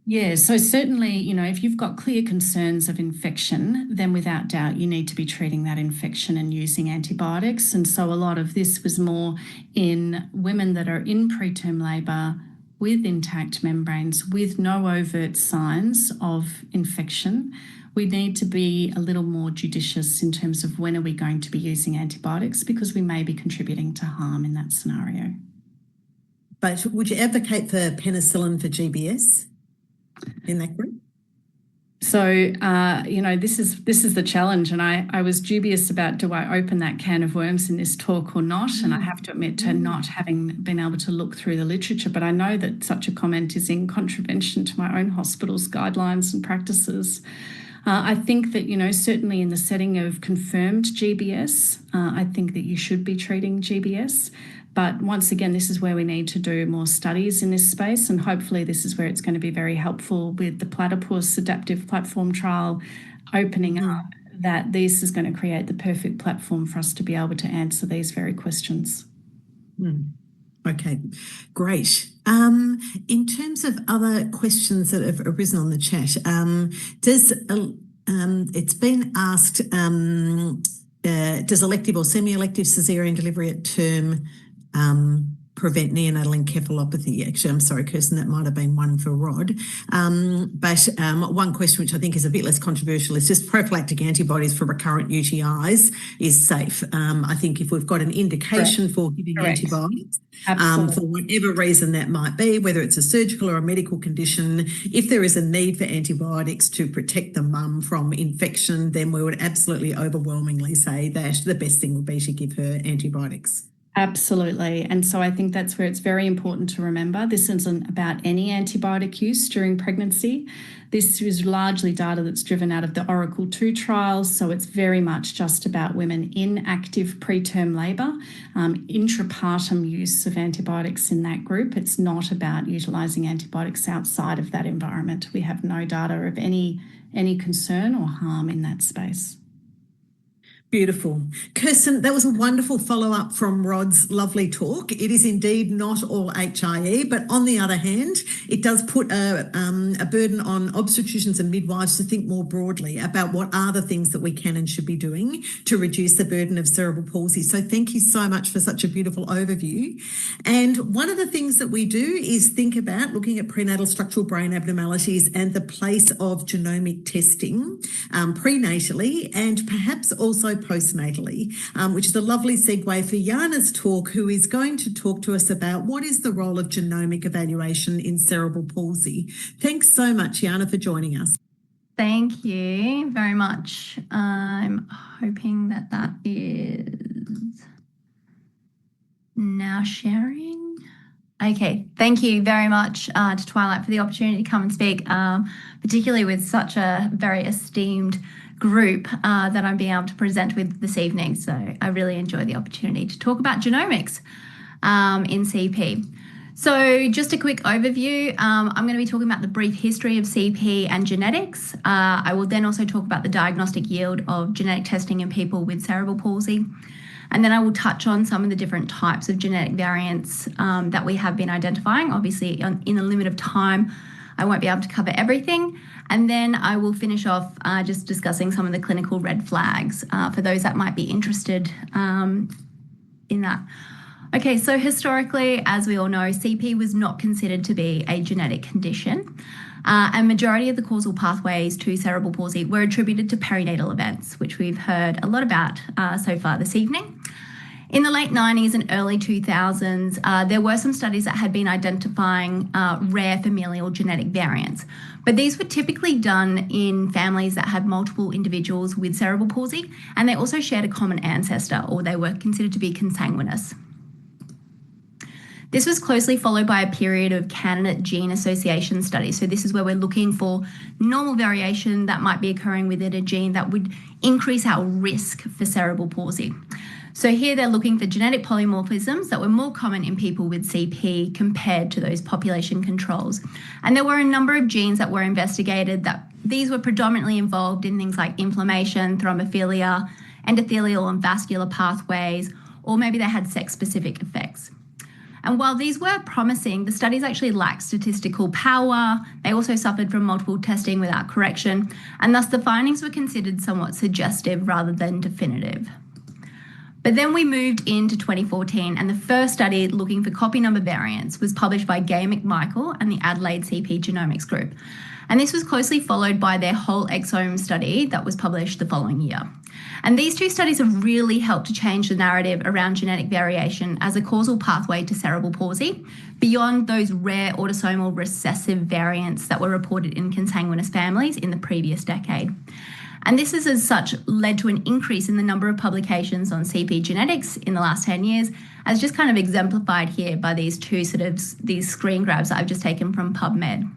Yeah, so certainly, if you've got clear concerns of infection, then without doubt you need to be treating that infection and using antibiotics. And so a lot of this was more in women that are in preterm labour with intact membranes, with no overt signs of infection. We need to be a little more judicious in terms of when are we going to be using antibiotics, because we may be contributing to harm in that scenario. But would you advocate for penicillin for GBS in that group? So, this is the challenge, and I was dubious about, do I open that can of worms in this talk or not? And I have to admit to not having been able to look through the literature, but I know that such a comment is in contravention to my own hospital's guidelines and practices. I think that, certainly in the setting of confirmed GBS, I think that you should be treating GBS. But once again, this is where we need to do more studies in this space, and hopefully this is where it's going to be very helpful with the platypus adaptive platform trial opening up, that this is going to create the perfect platform for us to be able to answer these very questions. Okay, great. In terms of other questions that have arisen on the chat, it's been asked, does elective or semi-elective caesarean delivery at term prevent neonatal encephalopathy. Actually, I'm sorry, Kirsten, that might have been one for Rod. But one question which I think is a bit less controversial is just prophylactic antibodies for recurrent UTIs is safe. I think if we've got an indication for giving antibiotics, for whatever reason that might be, whether it's a surgical or a medical condition, if there is a need for antibiotics to protect the mum from infection, then we would absolutely overwhelmingly say that the best thing would be to give her antibiotics. Absolutely. And so I think that's where it's very important to remember this isn't about any antibiotic use during pregnancy. This is largely data that's driven out of the Oracle 2 trials. So it's very much just about women in active preterm labour, intrapartum use of antibiotics in that group. It's not about utilising antibiotics outside of that environment. We have no data of any concern or harm in that space. Beautiful. Kirsten, that was a wonderful follow-up from Rod's lovely talk. It is indeed not all HIE, but on the other hand, it does put a burden on obstetricians and midwives to think more broadly about what are the things that we can and should be doing to reduce the burden of cerebral palsy. So thank you so much for such a beautiful overview. And one of the things that we do is think about looking at prenatal structural brain abnormalities and the place of genomic testing prenatally and perhaps also postnatally, which is a lovely segue for Yana's talk, who is going to talk to us about what is the role of genomic evaluation in cerebral palsy. Thanks so much, Yana, for joining us. Thank you very much. I'm hoping that is now sharing. Okay, thank you very much to Twilight for the opportunity to come and speak, particularly with such a very esteemed group that I'm being able to present with this evening. So I really enjoy the opportunity to talk about genomics in CP. So just a quick overview. I'm going to be talking about the brief history of CP and genetics. I will then also talk about the diagnostic yield of genetic testing in people with cerebral palsy. And then I will touch on some of the different types of genetic variants that we have been identifying. Obviously, in a limit of time, I won't be able to cover everything. And then I will finish off just discussing some of the clinical red flags for those that might be interested in that. Okay, so historically, as we all know, CP was not considered to be a genetic condition. And majority of the causal pathways to cerebral palsy were attributed to perinatal events, which we've heard a lot about so far this evening. In the late 90s and early 2000s, there were some studies that had been identifying rare familial genetic variants, but these were typically done in families that had multiple individuals with cerebral palsy, and they also shared a common ancestor, or they were considered to be consanguineous. This was closely followed by a period of candidate gene association studies. So this is where we're looking for normal variation that might be occurring within a gene that would increase our risk for cerebral palsy. So here they're looking for genetic polymorphisms that were more common in people with CP compared to those population controls. And there were a number of genes that were investigated that these were predominantly involved in things like inflammation, thrombophilia, endothelial and vascular pathways, or maybe they had sex-specific effects. And while these were promising, the studies actually lacked statistical power. They also suffered from multiple testing without correction, and thus the findings were considered somewhat suggestive rather than definitive. But then we moved into 2014, and the first study looking for copy number variants was published by Gay McMichael and the Adelaide CP Genomics Group. And this was closely followed by their whole exome study that was published the following year. And these two studies have really helped to change the narrative around genetic variation as a causal pathway to cerebral palsy, beyond those rare autosomal recessive variants that were reported in consanguineous families in the previous decade. And this has as such led to an increase in the number of publications on CP genetics in the last 10 years, as just kind of exemplified here by these two these screen grabs that I've just taken from PubMed.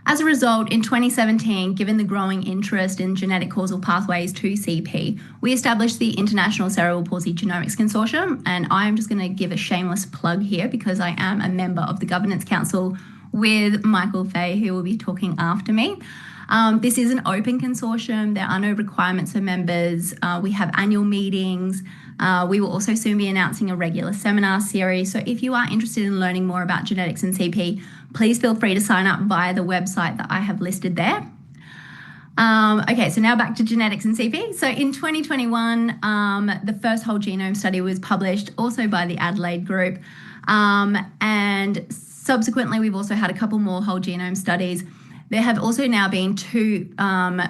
As a result, in 2017, given the growing interest in genetic causal pathways to CP, we established the International Cerebral Palsy Genomics Consortium, and I am just going to give a shameless plug here because I am a member of the Governance Council with Michael Fay, who will be talking after me. This is an open consortium. There are no requirements for members. We have annual meetings. We will also soon be announcing a regular seminar series. So if you are interested in learning more about genetics and CP, please feel free to sign up via the website that I have listed there. Okay, so now back to genetics and CP. So in 2021, the first whole genome study was published, also by the Adelaide group. And subsequently, we've also had a couple more whole genome studies. There have also now been 2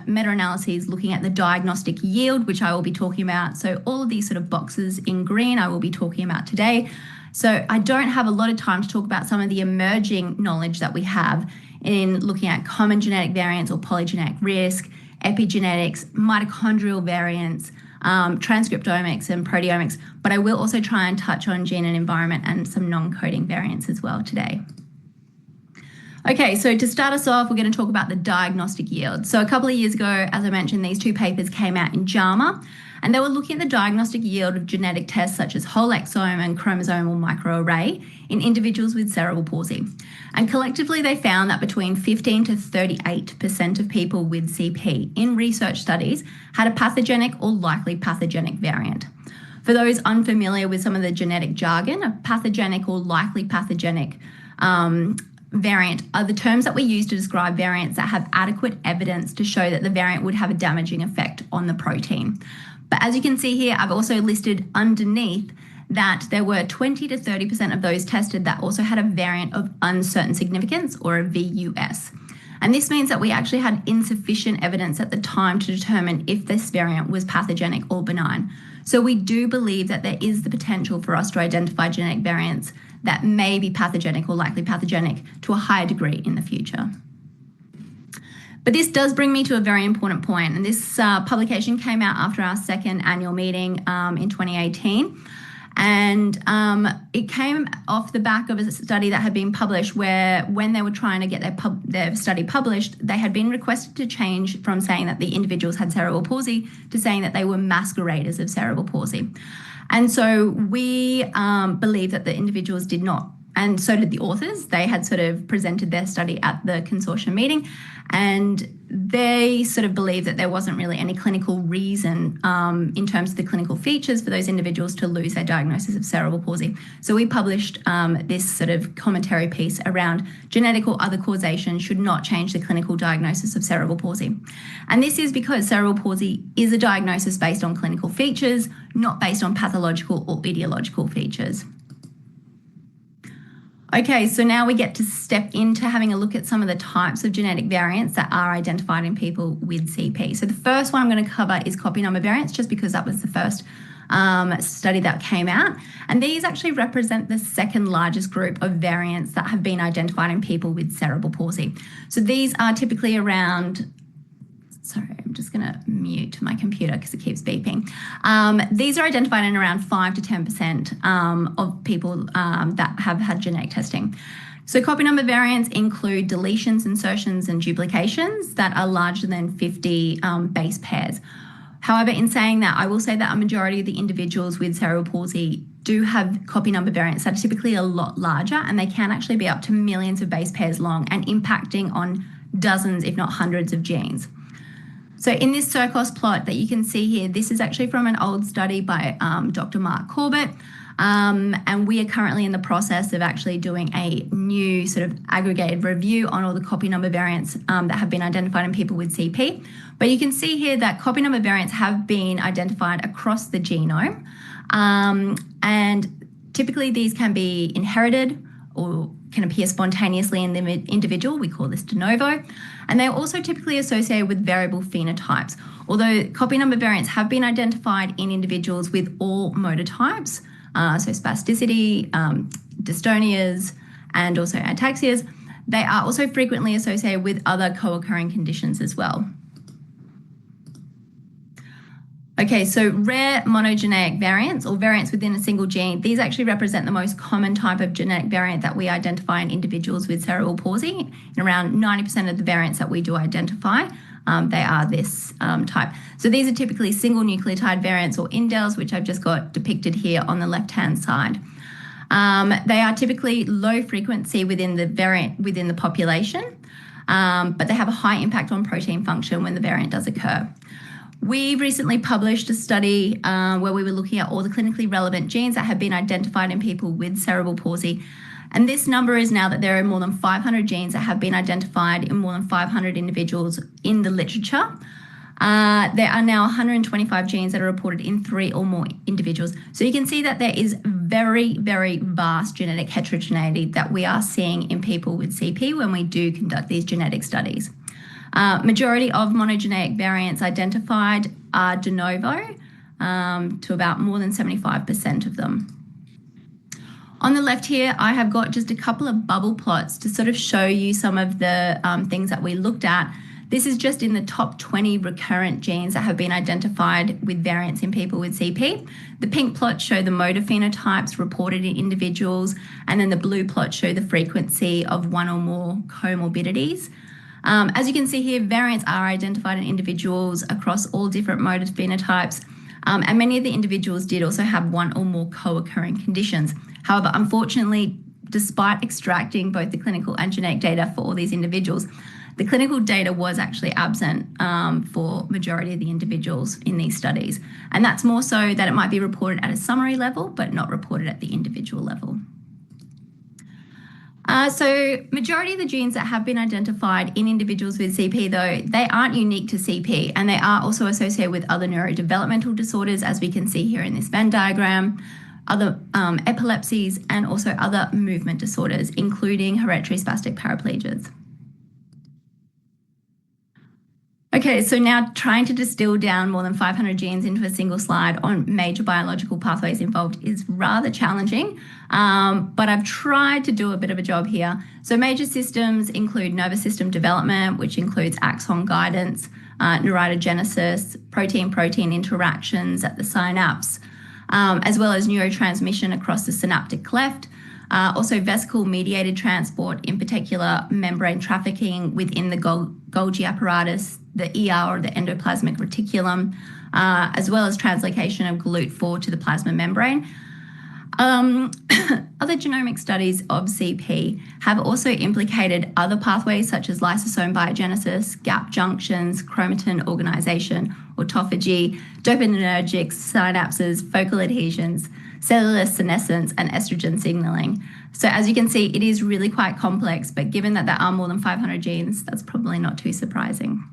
meta-analyses looking at the diagnostic yield, which I will be talking about. So all of these sort of boxes in green I will be talking about today. So I don't have a lot of time to talk about some of the emerging knowledge that we have in looking at common genetic variants or polygenetic risk, epigenetics, mitochondrial variants, transcriptomics and proteomics, but I will also try and touch on gene and environment and some non-coding variants as well today. Okay, so to start us off, we're going to talk about the diagnostic yield. So a couple of years ago, as I mentioned, these 2 papers came out in JAMA, and they were looking at the diagnostic yield of genetic tests such as whole exome and chromosomal microarray in individuals with cerebral palsy. And collectively, they found that between 15 to 38% of people with CP in research studies had a pathogenic or likely pathogenic variant. For those unfamiliar with some of the genetic jargon, a pathogenic or likely pathogenic variant are the terms that we use to describe variants that have adequate evidence to show that the variant would have a damaging effect on the protein. But as you can see here, I've also listed underneath that there were 20 to 30% of those tested that also had a variant of uncertain significance, or a VUS. And this means that we actually had insufficient evidence at the time to determine if this variant was pathogenic or benign. So we do believe that there is the potential for us to identify genetic variants that may be pathogenic or likely pathogenic to a higher degree in the future. But this does bring me to a very important point, and this publication came out after our second annual meeting in 2018. And it came off the back of a study that had been published where, when they were trying to get their study published, they had been requested to change from saying that the individuals had cerebral palsy to saying that they were masqueraders of cerebral palsy. And so we believe that the individuals did not, and so did the authors. They had sort of presented their study at the consortium meeting, and they sort of believed that there wasn't really any clinical reason in terms of the clinical features for those individuals to lose their diagnosis of cerebral palsy. So we published this sort of commentary piece around genetic or other causation should not change the clinical diagnosis of cerebral palsy. And this is because cerebral palsy is a diagnosis based on clinical features, not based on pathological or etiological features. Okay, so now we get to step into having a look at some of the types of genetic variants that are identified in people with CP. So the first one I'm going to cover is copy number variants, just because that was the first study that came out. And these actually represent the second largest group of variants that have been identified in people with cerebral palsy. So these are typically around... Sorry, I'm just going to mute my computer because it keeps beeping. These are identified in around 5 to 10% of people that have had genetic testing. So copy number variants include deletions, insertions, and duplications that are larger than 50 base pairs. However, in saying that, I will say that a majority of the individuals with cerebral palsy do have copy number variants that are typically a lot larger, and they can actually be up to millions of base pairs long and impacting on dozens, if not hundreds, of genes. So in this Circos plot that you can see here, this is actually from an old study by Dr. Mark Corbett. And we are currently in the process of actually doing a new sort of aggregated review on all the copy number variants that have been identified in people with CP. But you can see here that copy number variants have been identified across the genome. And typically these can be inherited or can appear spontaneously in the individual. We call this de novo. And they're also typically associated with variable phenotypes, although copy number variants have been identified in individuals with all motor types, so spasticity, dystonias, and also ataxias. They are also frequently associated with other co-occurring conditions as well. Okay, so rare monogenic variants, or variants within a single gene, these actually represent the most common type of genetic variant that we identify in individuals with cerebral palsy. In around 90% of the variants that we do identify, they are this type. So these are typically single nucleotide variants, or indels, which I've just got depicted here on the left-hand side. They are typically low frequency within the population, but they have a high impact on protein function when the variant does occur. We recently published a study where we were looking at all the clinically relevant genes that have been identified in people with cerebral palsy. And this number is now that there are more than 500 genes that have been identified in more than 500 individuals in the literature. There are now 125 genes that are reported in 3 or more individuals. So you can see that there is very, very vast genetic heterogeneity that we are seeing in people with CP when we do conduct these genetic studies. Majority of monogenetic variants identified are de novo, to about more than 75% of them. On the left here, I have got just a couple of bubble plots to sort of show you some of the things that we looked at. This is just in the top 20 recurrent genes that have been identified with variants in people with CP. The pink plots show the motor phenotypes reported in individuals, and then the blue plots show the frequency of one or more comorbidities. As you can see here, variants are identified in individuals across all different motor phenotypes, and many of the individuals did also have one or more co-occurring conditions. However, unfortunately, despite extracting both the clinical and genetic data for all these individuals, the clinical data was actually absent for majority of the individuals in these studies. And that's more so that it might be reported at a summary level, but not reported at the individual level. So majority of the genes that have been identified in individuals with CP, though, they aren't unique to CP, and they are also associated with other neurodevelopmental disorders, as we can see here in this Venn diagram, other epilepsies, and also other movement disorders, including hereditary spastic paraplegias. Okay, so now trying to distill down more than 500 genes into a single slide on major biological pathways involved is rather challenging, but I've tried to do a bit of a job here. So major systems include nervous system development, which includes axon guidance, neuritogenesis, protein-protein interactions at the synapse, as well as neurotransmission across the synaptic cleft. Also vesicle-mediated transport, in particular membrane trafficking within the Golgi apparatus, the ER or the endoplasmic reticulum, as well as translocation of GLUT4 to the plasma membrane. Other genomic studies of CP have also implicated other pathways such as lysosome biogenesis, gap junctions, chromatin organization, autophagy, dopaminergic synapses, focal adhesions, cellular senescence, and estrogen signaling. So as you can see, it is really quite complex, but given that there are more than 500 genes, that's probably not too surprising.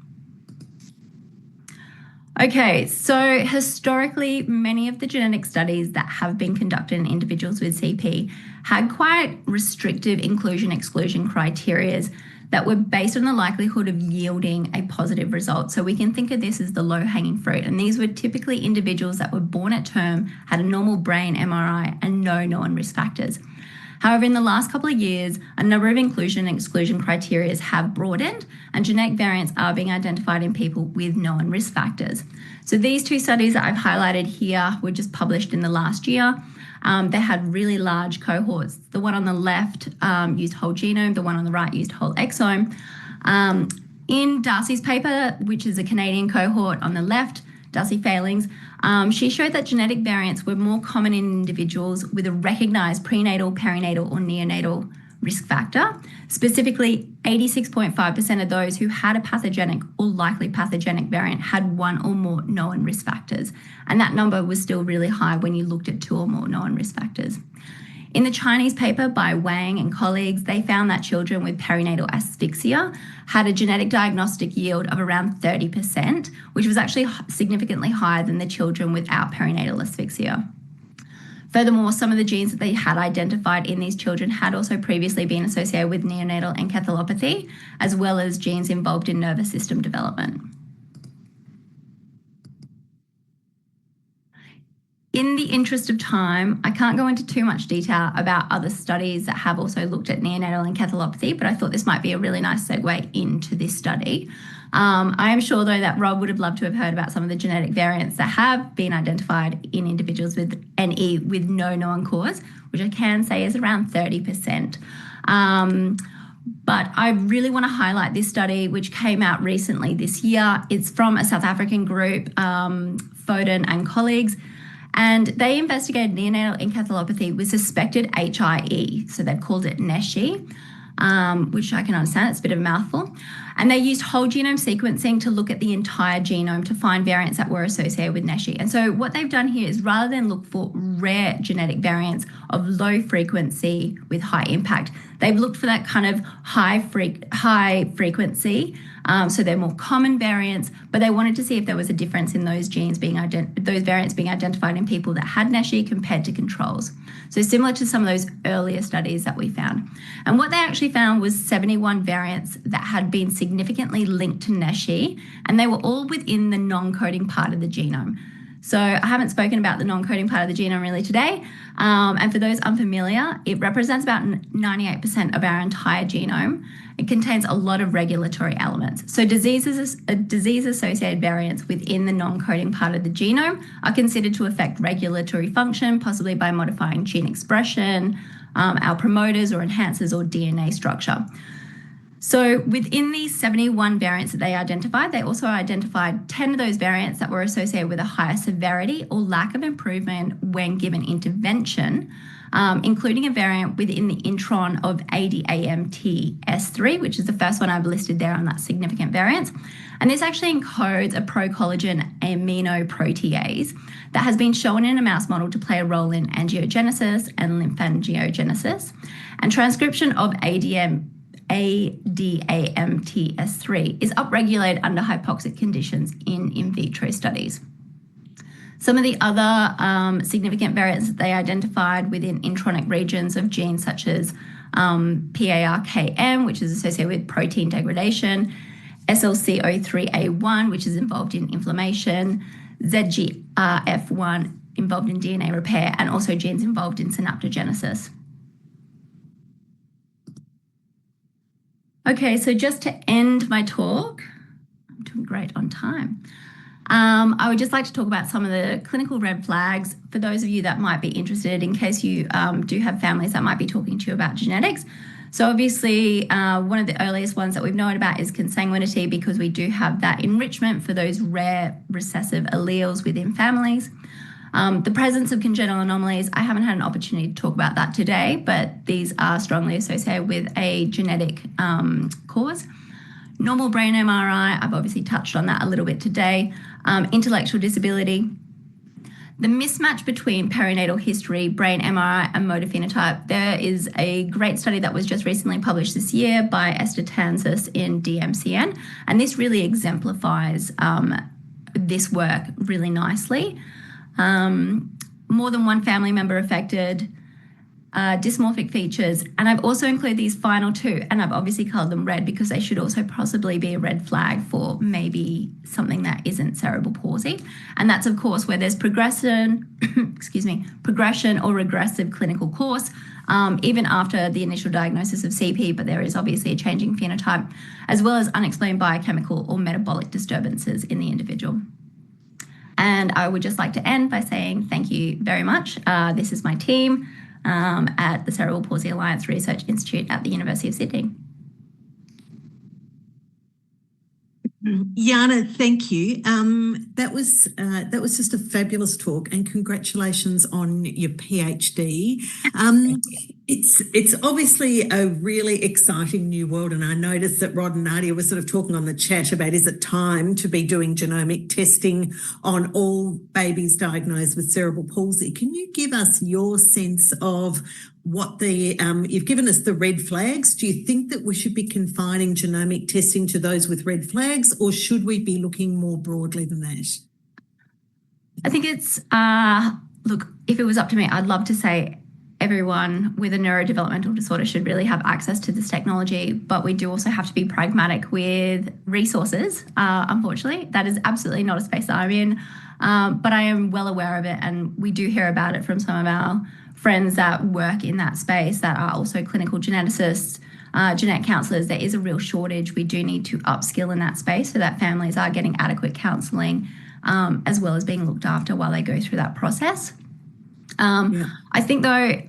Okay, so historically, many of the genetic studies that have been conducted in individuals with CP had quite restrictive inclusion-exclusion criteria that were based on the likelihood of yielding a positive result. So we can think of this as the low-hanging fruit. And these were typically individuals that were born at term, had a normal brain MRI, and no known risk factors. However, in the last couple of years, a number of inclusion and exclusion criteria have broadened, and genetic variants are being identified in people with known risk factors. So these two studies that I've highlighted here were just published in the last year. They had really large cohorts. The one on the left used whole genome, the one on the right used whole exome. In Darcy's paper, which is a Canadian cohort on the left, Darcy Failings, she showed that genetic variants were more common in individuals with a recognised prenatal, perinatal, or neonatal risk factor. Specifically, 86.5% of those who had a pathogenic or likely pathogenic variant had one or more known risk factors. And that number was still really high when you looked at 2 or more known risk factors. In the Chinese paper by Wang and colleagues, they found that children with perinatal asphyxia had a genetic diagnostic yield of around 30%, which was actually significantly higher than the children without perinatal asphyxia. Furthermore, some of the genes that they had identified in these children had also previously been associated with neonatal encephalopathy, as well as genes involved in nervous system development. In the interest of time, I can't go into too much detail about other studies that have also looked at neonatal encephalopathy, but I thought this might be a really nice segue into this study. I am sure, though, that Rob would have loved to have heard about some of the genetic variants that have been identified in individuals with NE with no known cause, which I can say is around 30%. But I really want to highlight this study, which came out recently this year. It's from a South African group, Foden and colleagues, and they investigated neonatal encephalopathy with suspected HIE. So they've called it NESHI, which I can understand, it's a bit of a mouthful. And they used whole genome sequencing to look at the entire genome to find variants that were associated with Nesci. And so what they've done here is rather than look for rare genetic variants of low frequency with high impact, they've looked for that kind of high frequency. So they're more common variants, but they wanted to see if there was a difference in those genes those variants being identified in people that had Nesci compared to controls. So similar to some of those earlier studies that we found. And what they actually found was 71 variants that had been significantly linked to Nesci, and they were all within the non-coding part of the genome. So I haven't spoken about the non-coding part of the genome really today. And for those unfamiliar, it represents about 98% of our entire genome. It contains a lot of regulatory elements. So disease-associated variants within the non-coding part of the genome are considered to affect regulatory function, possibly by modifying gene expression, our promoters or enhancers or DNA structure. So within these 71 variants that they identified, they also identified 10 of those variants that were associated with a higher severity or lack of improvement when given intervention, including a variant within the intron of ADAMTS3, which is the first one I've listed there on that significant variant. And this actually encodes a procollagen aminoprotease that has been shown in a mouse model to play a role in angiogenesis and lymphangiogenesis. And transcription of ADAMTS3 is upregulated under hypoxic conditions in vitro studies. Some of the other significant variants that they identified within intronic regions of genes such as PARKM, which is associated with protein degradation, SLC03A1, which is involved in inflammation, ZGRF1 involved in DNA repair, and also genes involved in synaptogenesis. Okay, so just to end my talk, I'm doing great on time. I would just like to talk about some of the clinical red flags for those of you that might be interested in case you do have families that might be talking to you about genetics. So obviously, one of the earliest ones that we've known about is consanguinity because we do have that enrichment for those rare recessive alleles within families. The presence of congenital anomalies, I haven't had an opportunity to talk about that today, but these are strongly associated with a genetic cause. Normal brain MRI, I've obviously touched on that a little bit today. Intellectual disability. The mismatch between perinatal history, brain MRI, and motor phenotype. There is a great study that was just recently published this year by Esther Tanzis in DMCN, and this really exemplifies this work really nicely. More than one family member affected, dysmorphic features, and I've also included these final two, and I've obviously colored them red because they should also possibly be a red flag for maybe something that isn't cerebral palsy, and that's of course where there's progression or regressive clinical course, even after the initial diagnosis of CP, but there is obviously a changing phenotype, as well as unexplained biochemical or metabolic disturbances in the individual. And I would just like to end by saying thank you very much. This is my team at the Cerebral Palsy Alliance Research Institute at the University of Sydney. Yana, thank you. That was just a fabulous talk, and congratulations on your PhD. It's obviously a really exciting new world, and I noticed that Rod and Nadia were sort of talking on the chat about is it time to be doing genomic testing on all babies diagnosed with cerebral palsy. Can you give us your sense of what you've given us the red flags. Do you think that we should be confining genomic testing to those with red flags, or should we be looking more broadly than that? I think it's, look, if it was up to me, I'd love to say everyone with a neurodevelopmental disorder should really have access to this technology, but we do also have to be pragmatic with resources. Unfortunately, that is absolutely not a space that I'm in, but I am well aware of it, and we do hear about it from some of our friends that work in that space that are also clinical geneticists, genetic counsellors. There is a real shortage. We do need to upskill in that space so that families are getting adequate counselling, as well as being looked after while they go through that process. I think though,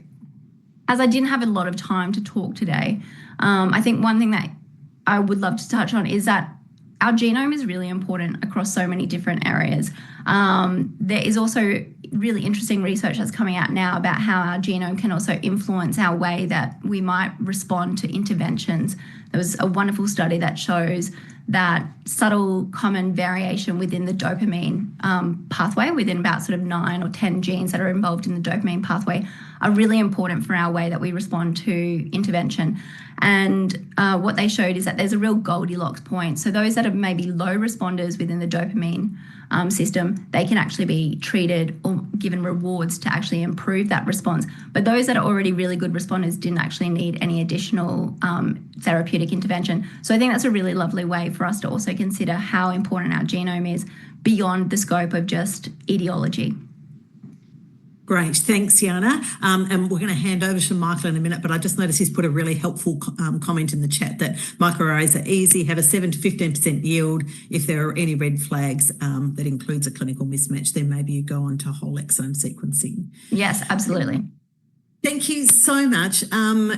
as I didn't have a lot of time to talk today, I think one thing that I would love to touch on is that our genome is really important across so many different areas. There is also really interesting research that's coming out now about how our genome can also influence our way that we might respond to interventions. There was a wonderful study that shows that subtle common variation within the dopamine pathway, within about sort of 9 or 10 genes that are involved in the dopamine pathway, are really important for our way that we respond to intervention. And what they showed is that there's a real Goldilocks point. So those that are maybe low responders within the dopamine system, they can actually be treated or given rewards to actually improve that response. But those that are already really good responders didn't actually need any additional therapeutic intervention. So I think that's a really lovely way for us to also consider how important our genome is beyond the scope of just etiology. Great, thanks, Yana. And we're going to hand over to Michael in a minute, but I just noticed he's put a really helpful comment in the chat that microarrays are easy, have a 7 to 15% yield. If there are any red flags that includes a clinical mismatch, then maybe you go on to whole exome sequencing. Yes, absolutely. Thank you so much.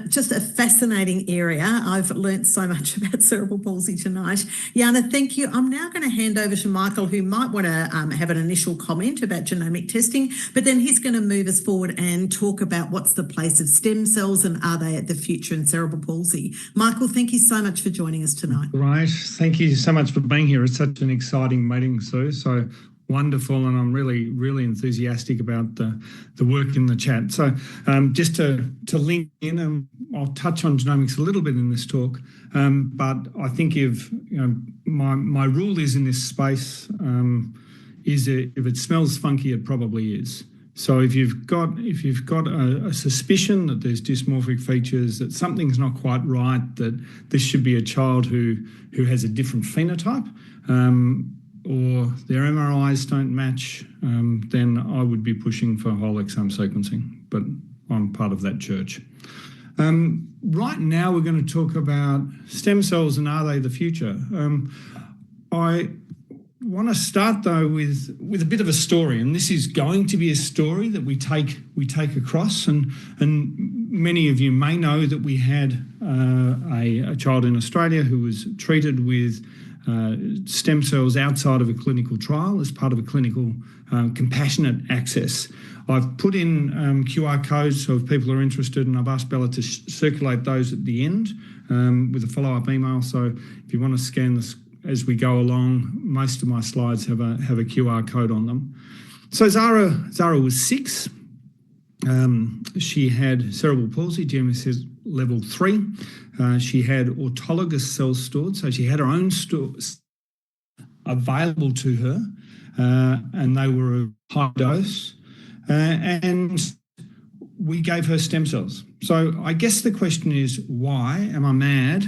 Just a fascinating area. I've learnt so much about cerebral palsy tonight. Yana, thank you. I'm now going to hand over to Michael, who might want to have an initial comment about genomic testing, but then he's going to move us forward and talk about what's the place of stem cells and are they at the future in cerebral palsy. Michael, thank you so much for joining us tonight. Right. Thank you so much for being here. It's such an exciting meeting, Sue. So wonderful, and I'm really, really enthusiastic about the work in the chat. So just to link in, I'll touch on genomics a little bit in this talk, but I think if my rule is in this space is that if it smells funky, it probably is. So if you've got a suspicion that there's dysmorphic features, that something's not quite right, that this should be a child who has a different phenotype, or their MRIs don't match, then I would be pushing for whole exome sequencing, but I'm part of that church. Right now we're going to talk about stem cells and are they the future. I want to start though with a bit of a story, and this is going to be a story that we take across, and many of you may know that we had a child in Australia who was treated with stem cells outside of a clinical trial as part of a clinical compassionate access. I've put in QR codes, so if people are interested, and I've asked Bella to circulate those at the end with a follow-up email. So if you want to scan this as we go along, most of my slides have a QR code on them. So Zara was 6. She had cerebral palsy, GMS level 3. She had autologous cells stored, so she had her own stores available to her, and they were a high dose, and we gave her stem cells. So I guess the question is, why? Am I mad?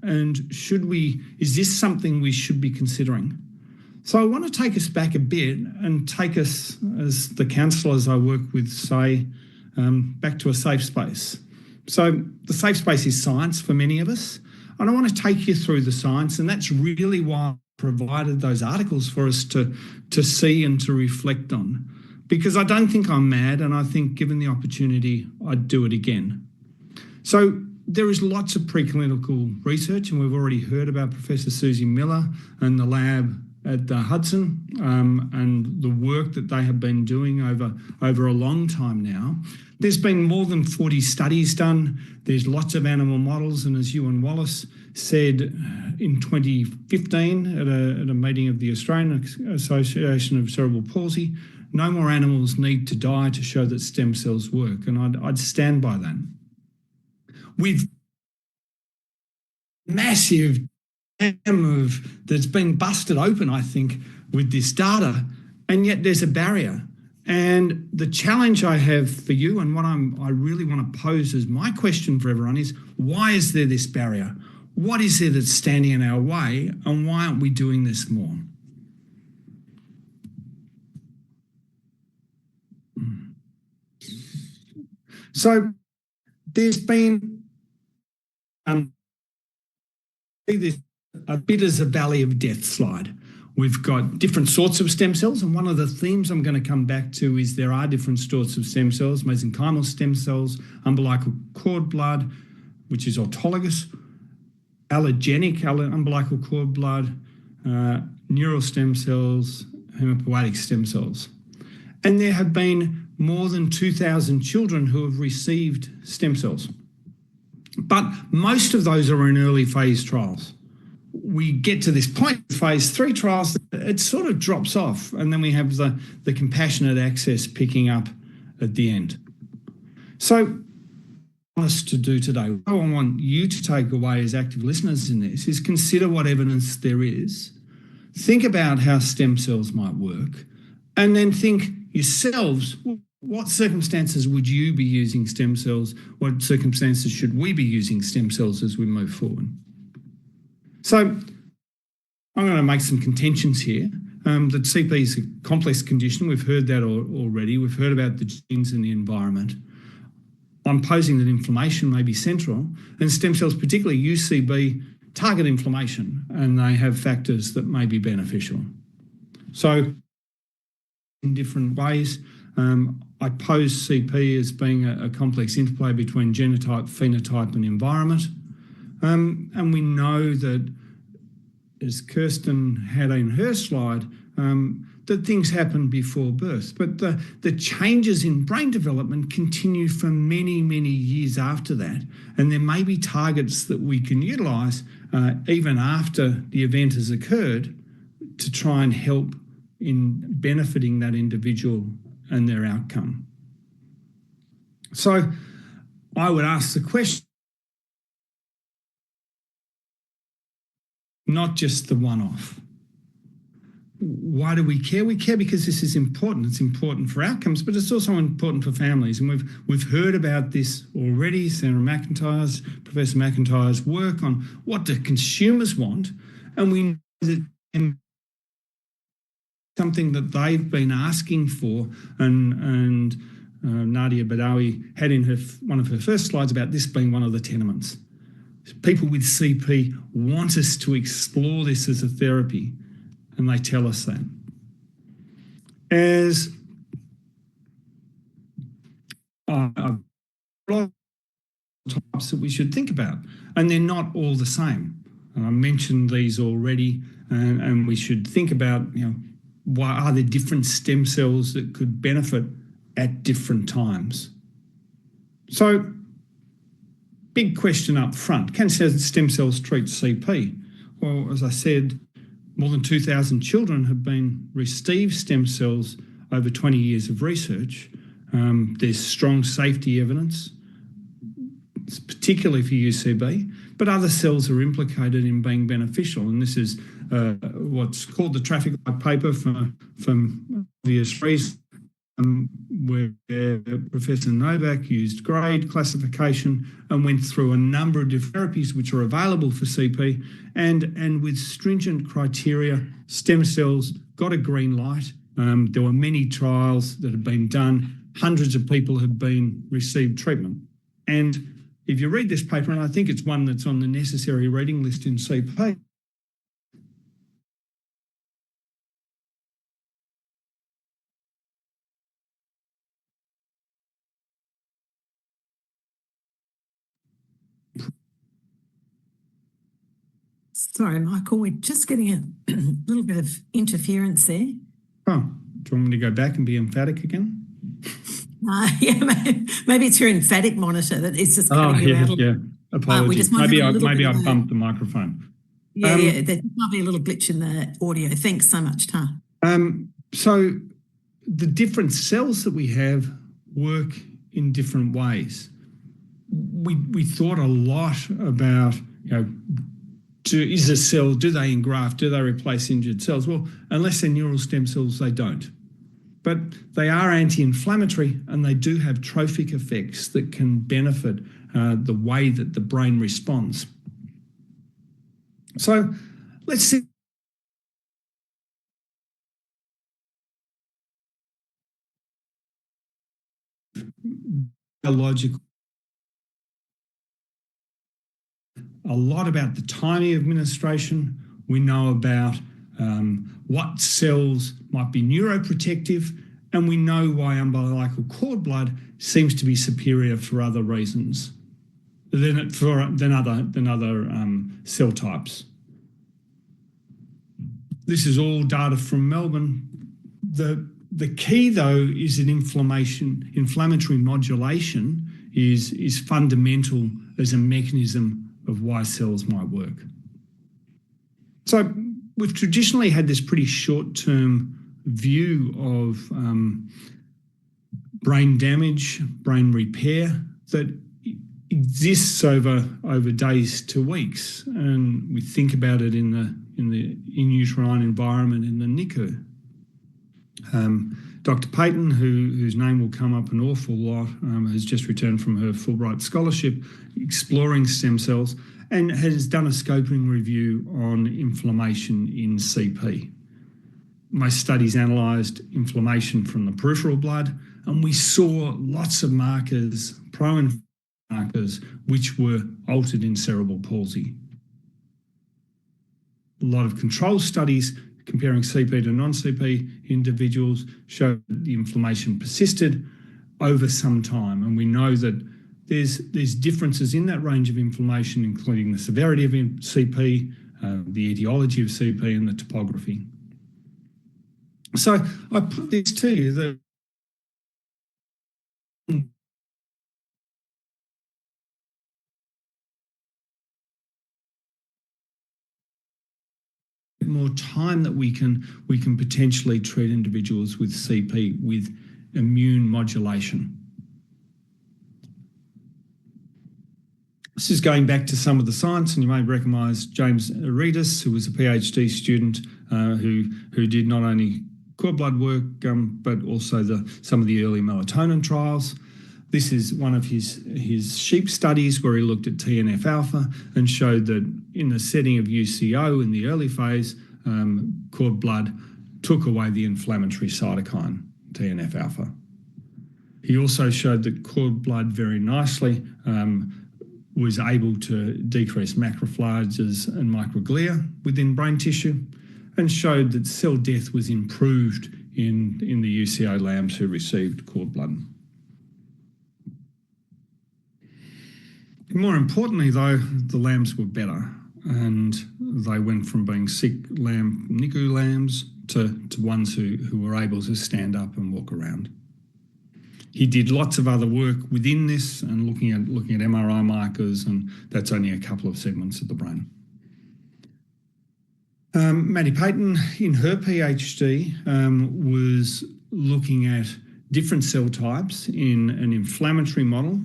And is this something we should be considering? So I want to take us back a bit and take us, as the counsellors I work with say, back to a safe space. So the safe space is science for many of us. And I want to take you through the science, and that's really why I provided those articles for us to see and to reflect on. Because I don't think I'm mad, and I think given the opportunity, I'd do it again. So there is lots of preclinical research, and we've already heard about Professor Susie Miller and the lab at the Hudson and the work that they have been doing over a long time now. There's been more than 40 studies done. There's lots of animal models, and as Ewan Wallace said in 2015 at a meeting of the Australian Association of Cerebral Palsy, no more animals need to die to show that stem cells work, and I'd stand by that. With massive that's been busted open, I think, with this data, and yet there's a barrier. And the challenge I have for you, and what I really want to pose as my question for everyone, is why is there this barrier? What is it that's standing in our way, and why aren't we doing this more? So there's been this a bit as a valley of death slide. We've got different sorts of stem cells, and one of the themes I'm going to come back to is there are different sorts of stem cells: mesenchymal stem cells, umbilical cord blood, which is autologous, allogenic umbilical cord blood, neural stem cells, hematopoietic stem cells. And there have been more than 2,000 children who have received stem cells. But most of those are in early phase trials. We get to this point, phase 3 trials, it sort of drops off, and then we have the compassionate access picking up at the end. So what I want us to do today, what I want you to take away as active listeners in this is consider what evidence there is, think about how stem cells might work, and then think yourselves, what circumstances would you be using stem cells? What circumstances should we be using stem cells as we move forward? So I'm going to make some contentions here. That CP is a complex condition. We've heard that already. We've heard about the genes and the environment. I'm posing that inflammation may be central, and stem cells, particularly UCB, target inflammation, and they have factors that may be beneficial. So in different ways, I pose CP as being a complex interplay between genotype, phenotype and environment. And we know that, as Kirsten had in her slide, that things happen before birth. But the changes in brain development continue for many, many years after that. And there may be targets that we can utilise even after the event has occurred to try and help in benefiting that individual and their outcome. So I would ask the question, not just the one-off. Why do we care? We care because this is important. It's important for outcomes, but it's also important for families. And we've heard about this already. Professor McIntyre's work on what do consumers want, and we know that something that they've been asking for, and Nadia Badawi had in one of her first slides about this being one of the tenements. People with CP want us to explore this as a therapy, and they tell us that. As types that we should think about, and they're not all the same. And I mentioned these already, and we should think about, why are there different stem cells that could benefit at different times? So, big question up front. Can stem cells treat CP? Well, as I said, more than 2,000 children have received stem cells over 20 years of research. There's strong safety evidence, particularly for UCB, but other cells are implicated in being beneficial. And this is what's called the traffic light paper from obvious reasons, where Professor Novak used grade classification and went through a number of different therapies which are available for CP, and with stringent criteria, stem cells got a green light. There were many trials that have been done. Hundreds of people have received treatment. And if you read this paper, and I think it's one that's on the necessary reading list in CP, Sorry, Michael, we're just getting a little bit of interference there. Oh, do you want me to go back and be emphatic again? Yeah, maybe it's your emphatic monitor that it's just cutting you out. Yeah. Apologies. Maybe I bumped the microphone. Yeah, there might be a little glitch in the audio. Thanks so much, Tar. So the different cells that we have work in different ways. We thought a lot about, is a cell, do they engraft, do they replace injured cells? Well, unless they're neural stem cells, they don't. But they are anti-inflammatory, and they do have trophic effects that can benefit the way that the brain responds. So let's see. Biological. A lot about the timing of administration. We know about what cells might be neuroprotective, and we know why umbilical cord blood seems to be superior for other reasons. than other cell types. This is all data from Melbourne. The key, though, is that inflammatory modulation is fundamental as a mechanism of why cells might work. So we've traditionally had this pretty short-term view of brain damage, brain repair that exists over days to weeks, and we think about it in the in-uterine environment in the NICU. Dr. Payton, whose name will come up an awful lot, has just returned from her Fulbright scholarship exploring stem cells and has done a scoping review on inflammation in CP. Most studies analysed inflammation from the peripheral blood, and we saw lots of markers, pro-inflammatory markers, which were altered in cerebral palsy. A lot of control studies comparing CP to non-CP individuals showed that the inflammation persisted over some time, and we know that there's differences in that range of inflammation, including the severity of CP, the etiology of CP, and the topography. So I put this to you that more time that we can potentially treat individuals with CP with immune modulation. This is going back to some of the science, and you may recognise James Revistas, who was a PhD student who did not only cord blood work but also some of the early melatonin trials. This is one of his sheep studies where he looked at TNF-alpha and showed that in the setting of UCO in the early phase, cord blood took away the inflammatory cytokine, TNF-alpha. He also showed that cord blood very nicely was able to decrease macrophages and microglia within brain tissue, and showed that cell death was improved in the UCO lambs who received cord blood. More importantly, though, the lambs were better, and they went from being sick NICU lambs to ones who were able to stand up and walk around. He did lots of other work within this and looking at MRI markers, and that's only a couple of segments of the brain. Maddie Payton, in her PhD, was looking at different cell types in an inflammatory model,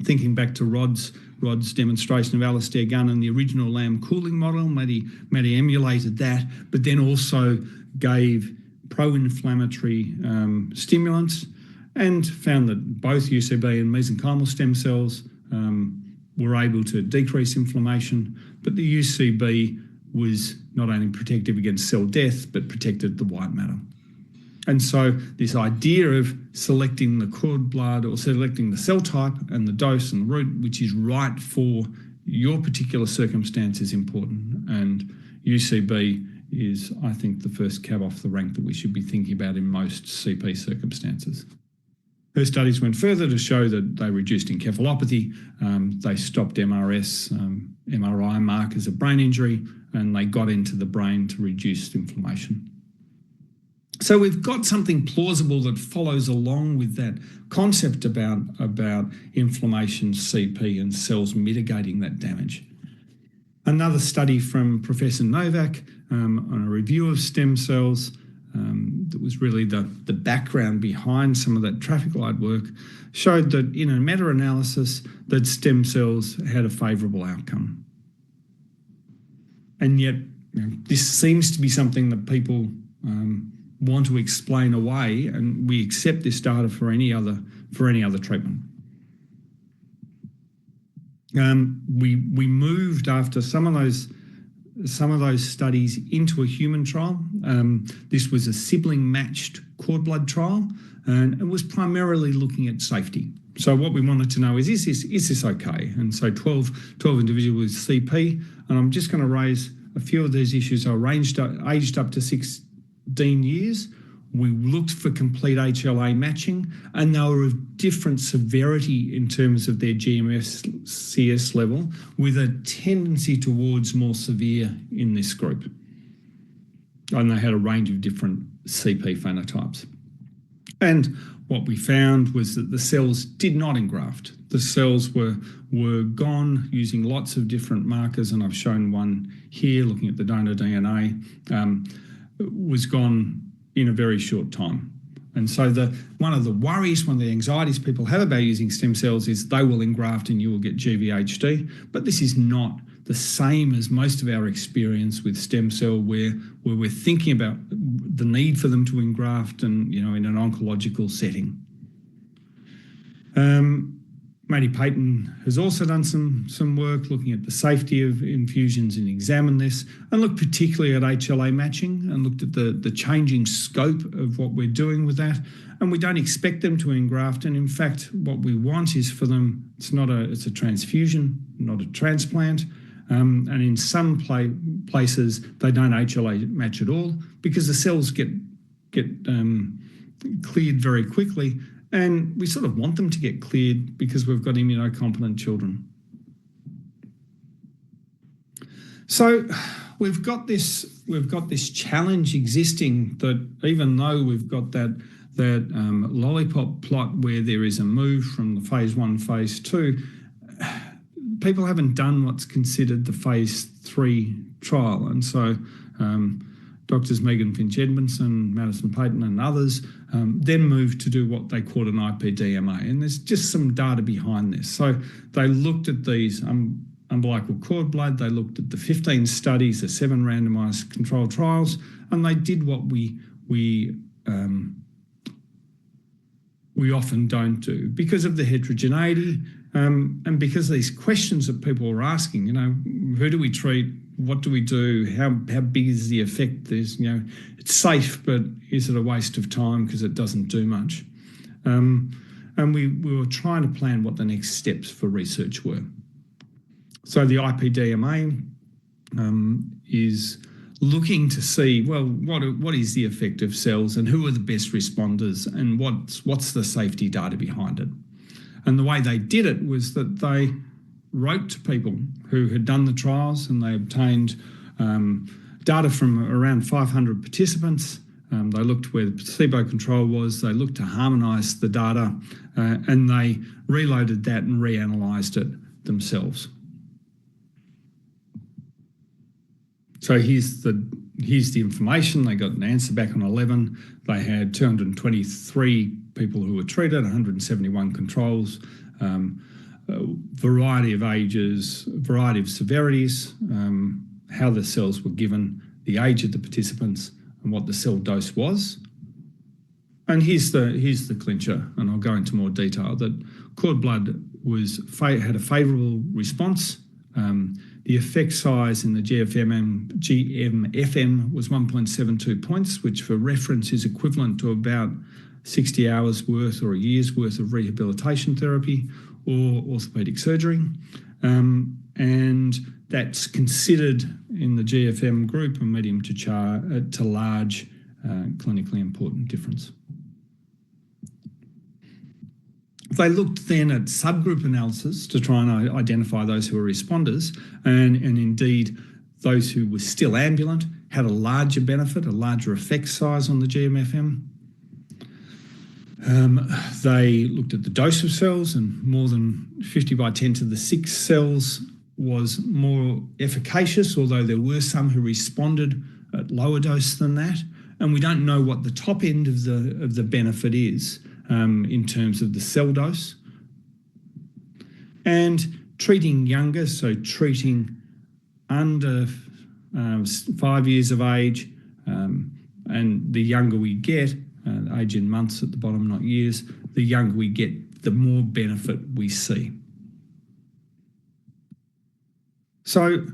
thinking back to Rod's demonstration of Alistair Gunn and the original lamb cooling model. Maddie emulated that, but then also gave pro-inflammatory stimulants, and found that both UCB and mesenchymal stem cells were able to decrease inflammation, but the UCB was not only protective against cell death, but protected the white matter. And so this idea of selecting the cord blood or selecting the cell type and the dose and the route, which is right for your particular circumstance, is important. And UCB is, I think, the first cab off the rank that we should be thinking about in most CP circumstances. Her studies went further to show that they reduced encephalopathy, they stopped MRI markers of brain injury, and they got into the brain to reduce inflammation. So we've got something plausible that follows along with that concept about inflammation, CP, and cells mitigating that damage. Another study from Professor Novak on a review of stem cells that was really the background behind some of that traffic light work, showed that in a meta-analysis that stem cells had a favourable outcome. And yet this seems to be something that people want to explain away, and we accept this data for any other treatment. We moved after some of those studies into a human trial. This was a sibling-matched cord blood trial, and it was primarily looking at safety. So what we wanted to know is this okay? And so 12 individuals with CP, and I'm just going to raise a few of these issues. Aged up to 16 years. We looked for complete HLA matching, and they were of different severity in terms of their GMFCS level, with a tendency towards more severe in this group. And they had a range of different CP phenotypes. And what we found was that the cells did not engraft. The cells were gone using lots of different markers, and I've shown one here looking at the donor DNA, was gone in a very short time. And so one of the worries, one of the anxieties people have about using stem cells is they will engraft and you will get GVHD. But this is not the same as most of our experience with stem cell, where we're thinking about the need for them to engraft and, in an oncological setting. Maddie Payton has also done some work looking at the safety of infusions and examined this, and looked particularly at HLA matching and looked at the changing scope of what we're doing with that. And we don't expect them to engraft. And in fact, what we want is for them, it's a transfusion, not a transplant. And in some places, they don't HLA match at all because the cells get cleared very quickly. And we sort of want them to get cleared because we've got immunocompetent children. So we've got this challenge existing, that even though we've got that lollipop plot where there is a move from the phase 1, phase 2, people haven't done what's considered the phase 3 trial. And so Doctors Megan Finch-Edmondson, Madison Payton and others then moved to do what they called an IPDMA. And there's just some data behind this. So they looked at these umbilical cord blood, they looked at the 15 studies, the 7 randomised controlled trials, and they did what we often don't do because of the heterogeneity and because of these questions that people are asking. Who do we treat? What do we do? How big is the effect? There's, it's safe, but is it a waste of time because it doesn't do much? And we were trying to plan what the next steps for research were. So the IPDMA is looking to see, well, what is the effect of cells and who are the best responders and what's the safety data behind it? And the way they did it was that they wrote to people who had done the trials, and they obtained data from around 500 participants. They looked where the placebo control was, they looked to harmonise the data, and they reloaded that and reanalysed it themselves. So here's the information. They got an answer back on 11. They had 223 people who were treated, 171 controls, variety of ages, variety of severities, how the cells were given, the age of the participants, and what the cell dose was. And here's the clincher, and I'll go into more detail, that cord blood had a favourable response. The effect size in the GMFM was 1.72 points, which for reference is equivalent to about 60 hours worth or a year's worth of rehabilitation therapy or orthopaedic surgery. And that's considered in the GFM group a medium to large clinically important difference. They looked then at subgroup analysis to try and identify those who were responders, and indeed those who were still ambulant had a larger benefit, a larger effect size on the GMFM. They looked at the dose of cells, and more than 50 by 10 to the 6 cells was more efficacious, although there were some who responded at lower dose than that. And we don't know what the top end of the benefit is in terms of the cell dose. And treating younger, so treating under 5 years of age, and the younger we get, age in months at the bottom, not years, the younger we get, the more benefit we see. So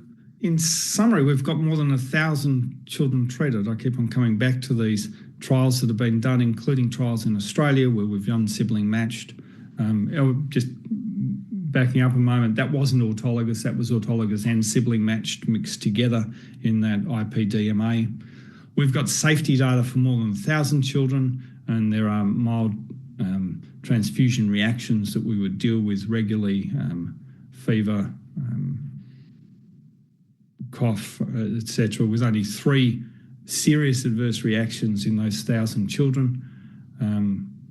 in summary, we've got more than 1,000 children treated. I keep on coming back to these trials that have been done, including trials in Australia where we've done sibling matched. Just backing up a moment, that wasn't autologous, that was autologous and sibling matched mixed together in that IPDMA. We've got safety data for more than 1,000 children, and there are mild transfusion reactions that we would deal with regularly, fever, cough, etc., with only 3 serious adverse reactions in those 1,000 children.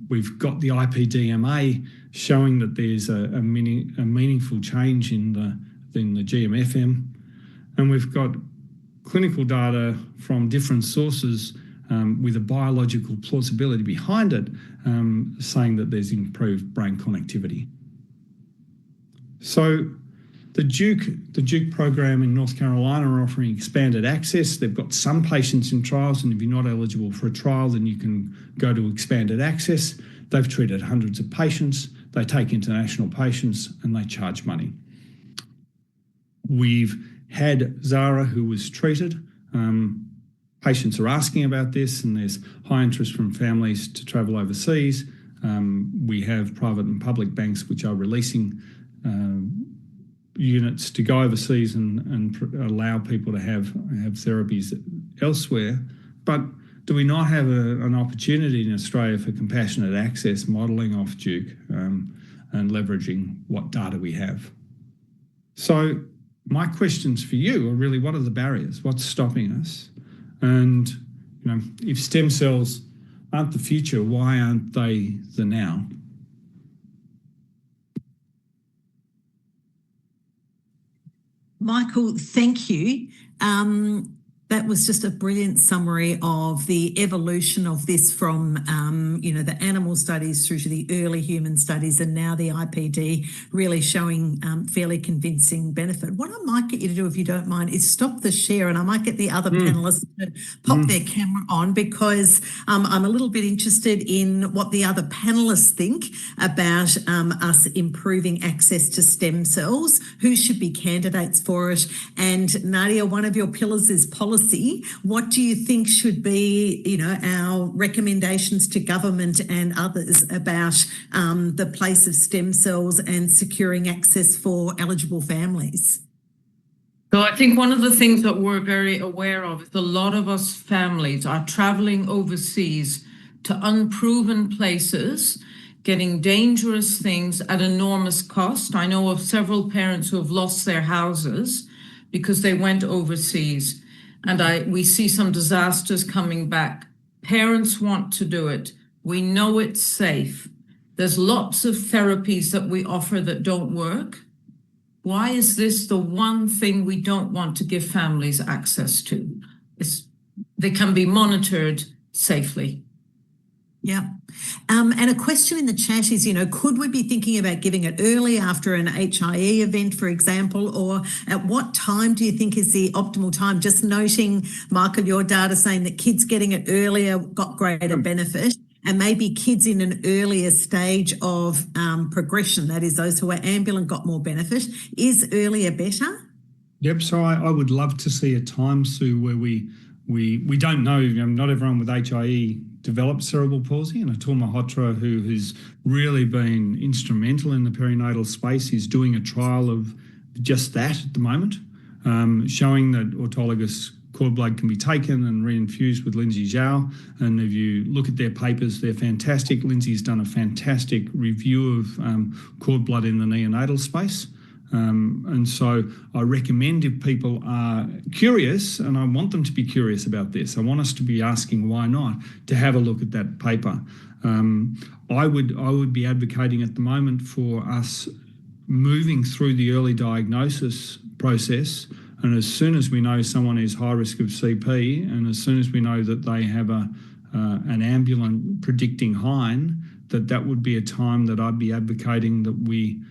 We've got the IPDMA showing that there's a meaningful change in the GMFM, and we've got clinical data from different sources with a biological plausibility behind it, saying that there's improved brain connectivity. So the Duke program in North Carolina are offering expanded access. They've got some patients in trials, and if you're not eligible for a trial, then you can go to expanded access. They've treated hundreds of patients. They take international patients, and they charge money. We've had Zara, who was treated. Patients are asking about this, and there's high interest from families to travel overseas. We have private and public banks which are releasing units to go overseas and allow people to have therapies elsewhere. But do we not have an opportunity in Australia for compassionate access, modelling off Duke and leveraging what data we have? So my questions for you are really, what are the barriers? What's stopping us? And if stem cells aren't the future, why aren't they the now? Michael, thank you. That was just a brilliant summary of the evolution of this from, the animal studies through to the early human studies, and now the IPD really showing fairly convincing benefit. What I might get you to do, if you don't mind, is stop the share, and I might get the other panellists to pop their camera on, because I'm a little bit interested in what the other panellists think about us improving access to stem cells, who should be candidates for it. And Nadia, one of your pillars is policy. What do you think should be, our recommendations to government and others about the place of stem cells and securing access for eligible families? So I think one of the things that we're very aware of is a lot of us families are traveling overseas to unproven places, getting dangerous things at enormous cost. I know of several parents who have lost their houses because they went overseas. And we see some disasters coming back. Parents want to do it. We know it's safe. There's lots of therapies that we offer that don't work. Why is this the one thing we don't want to give families access to? They can be monitored safely. Yeah. And a question in the chat is, could we be thinking about giving it early after an HIE event, for example, or at what time do you think is the optimal time? Just noting, Michael, your data saying that kids getting it earlier got greater benefit, and maybe kids in an earlier stage of progression, that is those who are ambulant, got more benefit. Is earlier better? Yep. So I would love to see a time, Sue, where we don't know, not everyone with HIE developed cerebral palsy, and Atul Malhotra, who has really been instrumental in the perinatal space, is doing a trial of just that at the moment, showing that autologous cord blood can be taken and reinfused with Lindsay Zhao. And if you look at their papers, they're fantastic. Lindsay's done a fantastic review of cord blood in the neonatal space. And so I recommend, if people are curious, and I want them to be curious about this, I want us to be asking why not, to have a look at that paper. I would be advocating at the moment for us moving through the early diagnosis process, and as soon as we know someone is high risk of CP, and as soon as we know that they have an ambulant predicting hind, that would be a time that I'd be advocating that we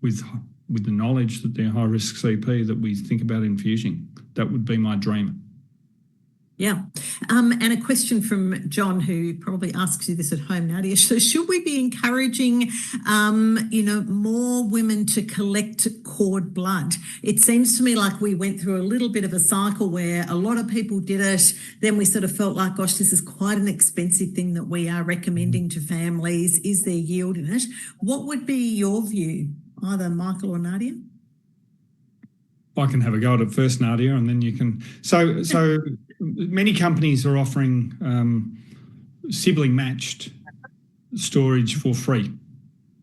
with the knowledge that they're high-risk CP, that we think about infusing. That would be my dream. Yeah. And a question from John, who probably asks you this at home, Nadia. So should we be encouraging, more women to collect cord blood? It seems to me like we went through a little bit of a cycle where a lot of people did it. Then we sort of felt like, gosh, this is quite an expensive thing that we are recommending to families. Is there yield in it? What would be your view, either Michael or Nadia? I can have a go at it first, Nadia, and then you can. So many companies are offering sibling matched storage for free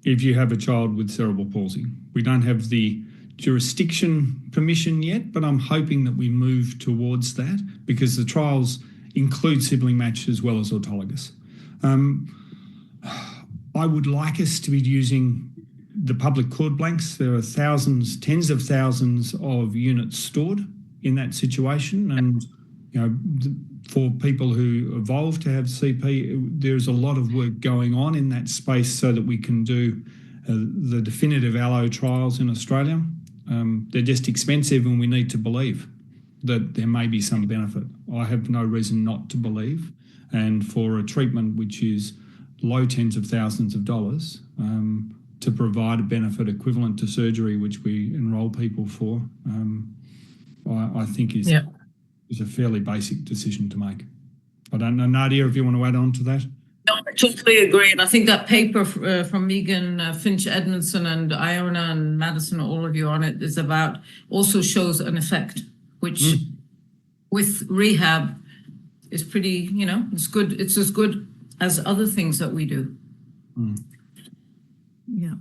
if you have a child with cerebral palsy. We don't have the jurisdiction permission yet, but I'm hoping that we move towards that because the trials include sibling match as well as autologous. I would like us to be using the public cord blanks. There are thousands, tens of thousands of units stored in that situation. And, you know, for people who evolve to have CP, there's a lot of work going on in that space so that we can do the definitive allo trials in Australia. They're just expensive and we need to believe that there may be some benefit. I have no reason not to believe. And for a treatment which is low tens of thousands of dollars, to provide a benefit equivalent to surgery, which we enrol people for, I think is a fairly basic decision to make. I don't know, Nadia, if you want to add on to that. No, I totally agree. And I think that paper from Megan Finch Edmondson and Iona and Madison, all of you on it, is about, also shows an effect, which with rehab is pretty, you know, it's good. It's as good as other things that we do. Yeah.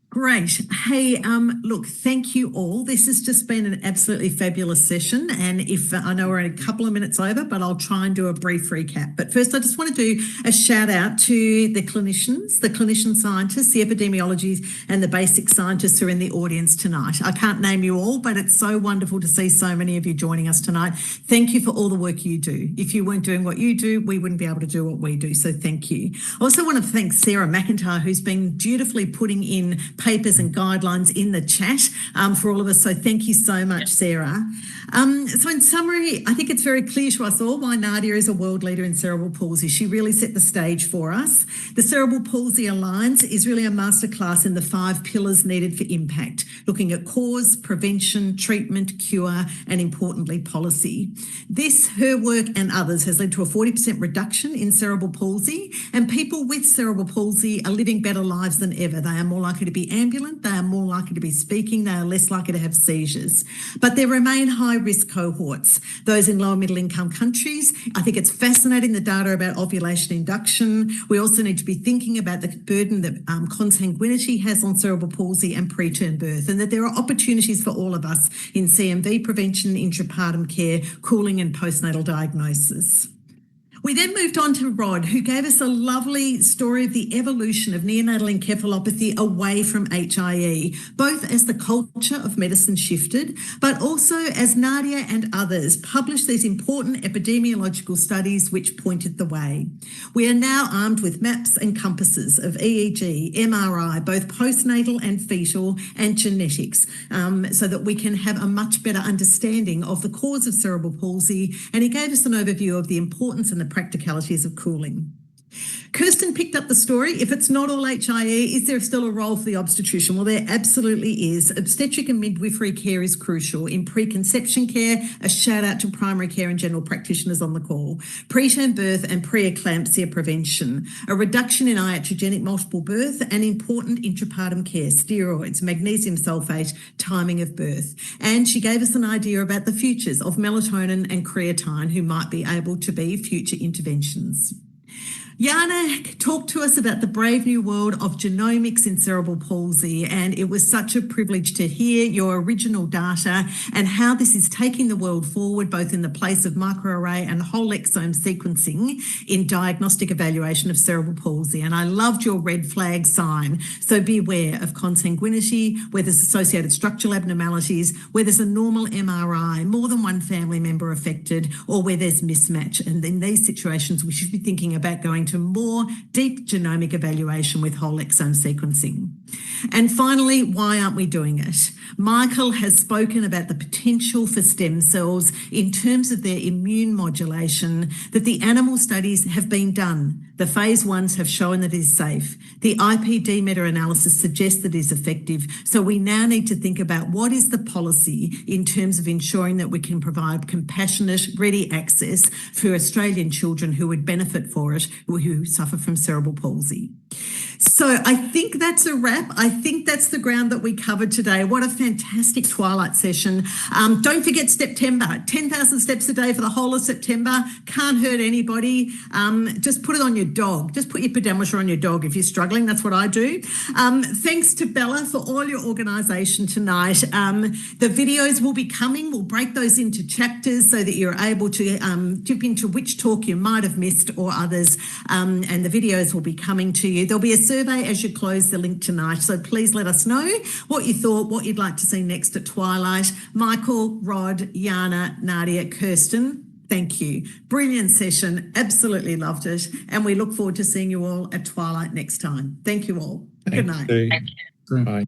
Great. Hey, look, thank you all. This has just been an absolutely fabulous session. And if I know we're a couple of minutes over, but I'll try and do a brief recap. But first, I just want to do a shout out to the clinicians, the clinician scientists, the epidemiologists, and the basic scientists who are in the audience tonight. I can't name you all, but it's so wonderful to see so many of you joining us tonight. Thank you for all the work you do. If you weren't doing what you do, we wouldn't be able to do what we do. So thank you. I also want to thank Sarah McIntyre, who's been dutifully putting in papers and guidelines in the chat for all of us. So thank you so much, Sarah. So in summary, I think it's very clear to us all why Nadia is a world leader in cerebral palsy. She really set the stage for us. The Cerebral Palsy Alliance is really a masterclass in the 5 pillars needed for impact, looking at cause, prevention, treatment, cure, and importantly, policy. This, her work and others has led to a 40% reduction in cerebral palsy, and people with cerebral palsy are living better lives than ever. They are more likely to be ambulant, they are more likely to be speaking, they are less likely to have seizures. But there remain high-risk cohorts, those in low and middle-income countries. I think it's fascinating, the data about ovulation induction. We also need to be thinking about the burden that consanguinity has on cerebral palsy and preterm birth, and that there are opportunities for all of us in CMV prevention, intrapartum care, cooling and postnatal diagnosis. We then moved on to Rod, who gave us a lovely story of the evolution of neonatal encephalopathy away from HIE, both as the culture of medicine shifted, but also as Nadia and others published these important epidemiological studies which pointed the way. We are now armed with maps and compasses of EEG, MRI, both postnatal and fetal, and genetics, so that we can have a much better understanding of the cause of cerebral palsy. And he gave us an overview of the importance and the practicalities of cooling. Kirsten picked up the story. If it's not all HIE, is there still a role for the obstetrician? Well, there absolutely is. Obstetric and midwifery care is crucial. In preconception care, a shout out to primary care and general practitioners on the call. Preterm birth and preeclampsia prevention, a reduction in iatrogenic multiple birth, and important intrapartum care, steroids, magnesium sulfate, timing of birth. And she gave us an idea about the futures of melatonin and creatine, who might be able to be future interventions. Yana talked to us about the brave new world of genomics in cerebral palsy, and it was such a privilege to hear your original data and how this is taking the world forward, both in the place of microarray and whole exome sequencing in diagnostic evaluation of cerebral palsy. And I loved your red flag sign. So beware of consanguinity, where there's associated structural abnormalities, where there's a normal MRI, more than one family member affected, or where there's mismatch. And in these situations, we should be thinking about going to more deep genomic evaluation with whole exome sequencing. And finally, why aren't we doing it? Michael has spoken about the potential for stem cells in terms of their immune modulation, that the animal studies have been done. The phase 1s have shown that it is safe. The IPD meta-analysis suggests that it is effective. So we now need to think about what is the policy in terms of ensuring that we can provide compassionate, ready access for Australian children who would benefit for it, who suffer from cerebral palsy. So I think that's a wrap. I think that's the ground that we covered today. What a fantastic Twilight session. Don't forget September, 10,000 steps a day for the whole of September. Can't hurt anybody. Just put it on your dog. Just put your pedemometer on your dog if you're struggling. That's what I do. Thanks to Bella for all your organisation tonight. The videos will be coming. We'll break those into chapters so that you're able to dip into which talk you might have missed or others. And the videos will be coming to you. There'll be a survey as you close the link tonight. So please let us know what you thought, what you'd like to see next at Twilight. Michael, Rod, Yana, Nadia, Kirsten, thank you. Brilliant session. Absolutely loved it. And we look forward to seeing you all at Twilight next time. Thank you all. Good night. Thank you. Bye.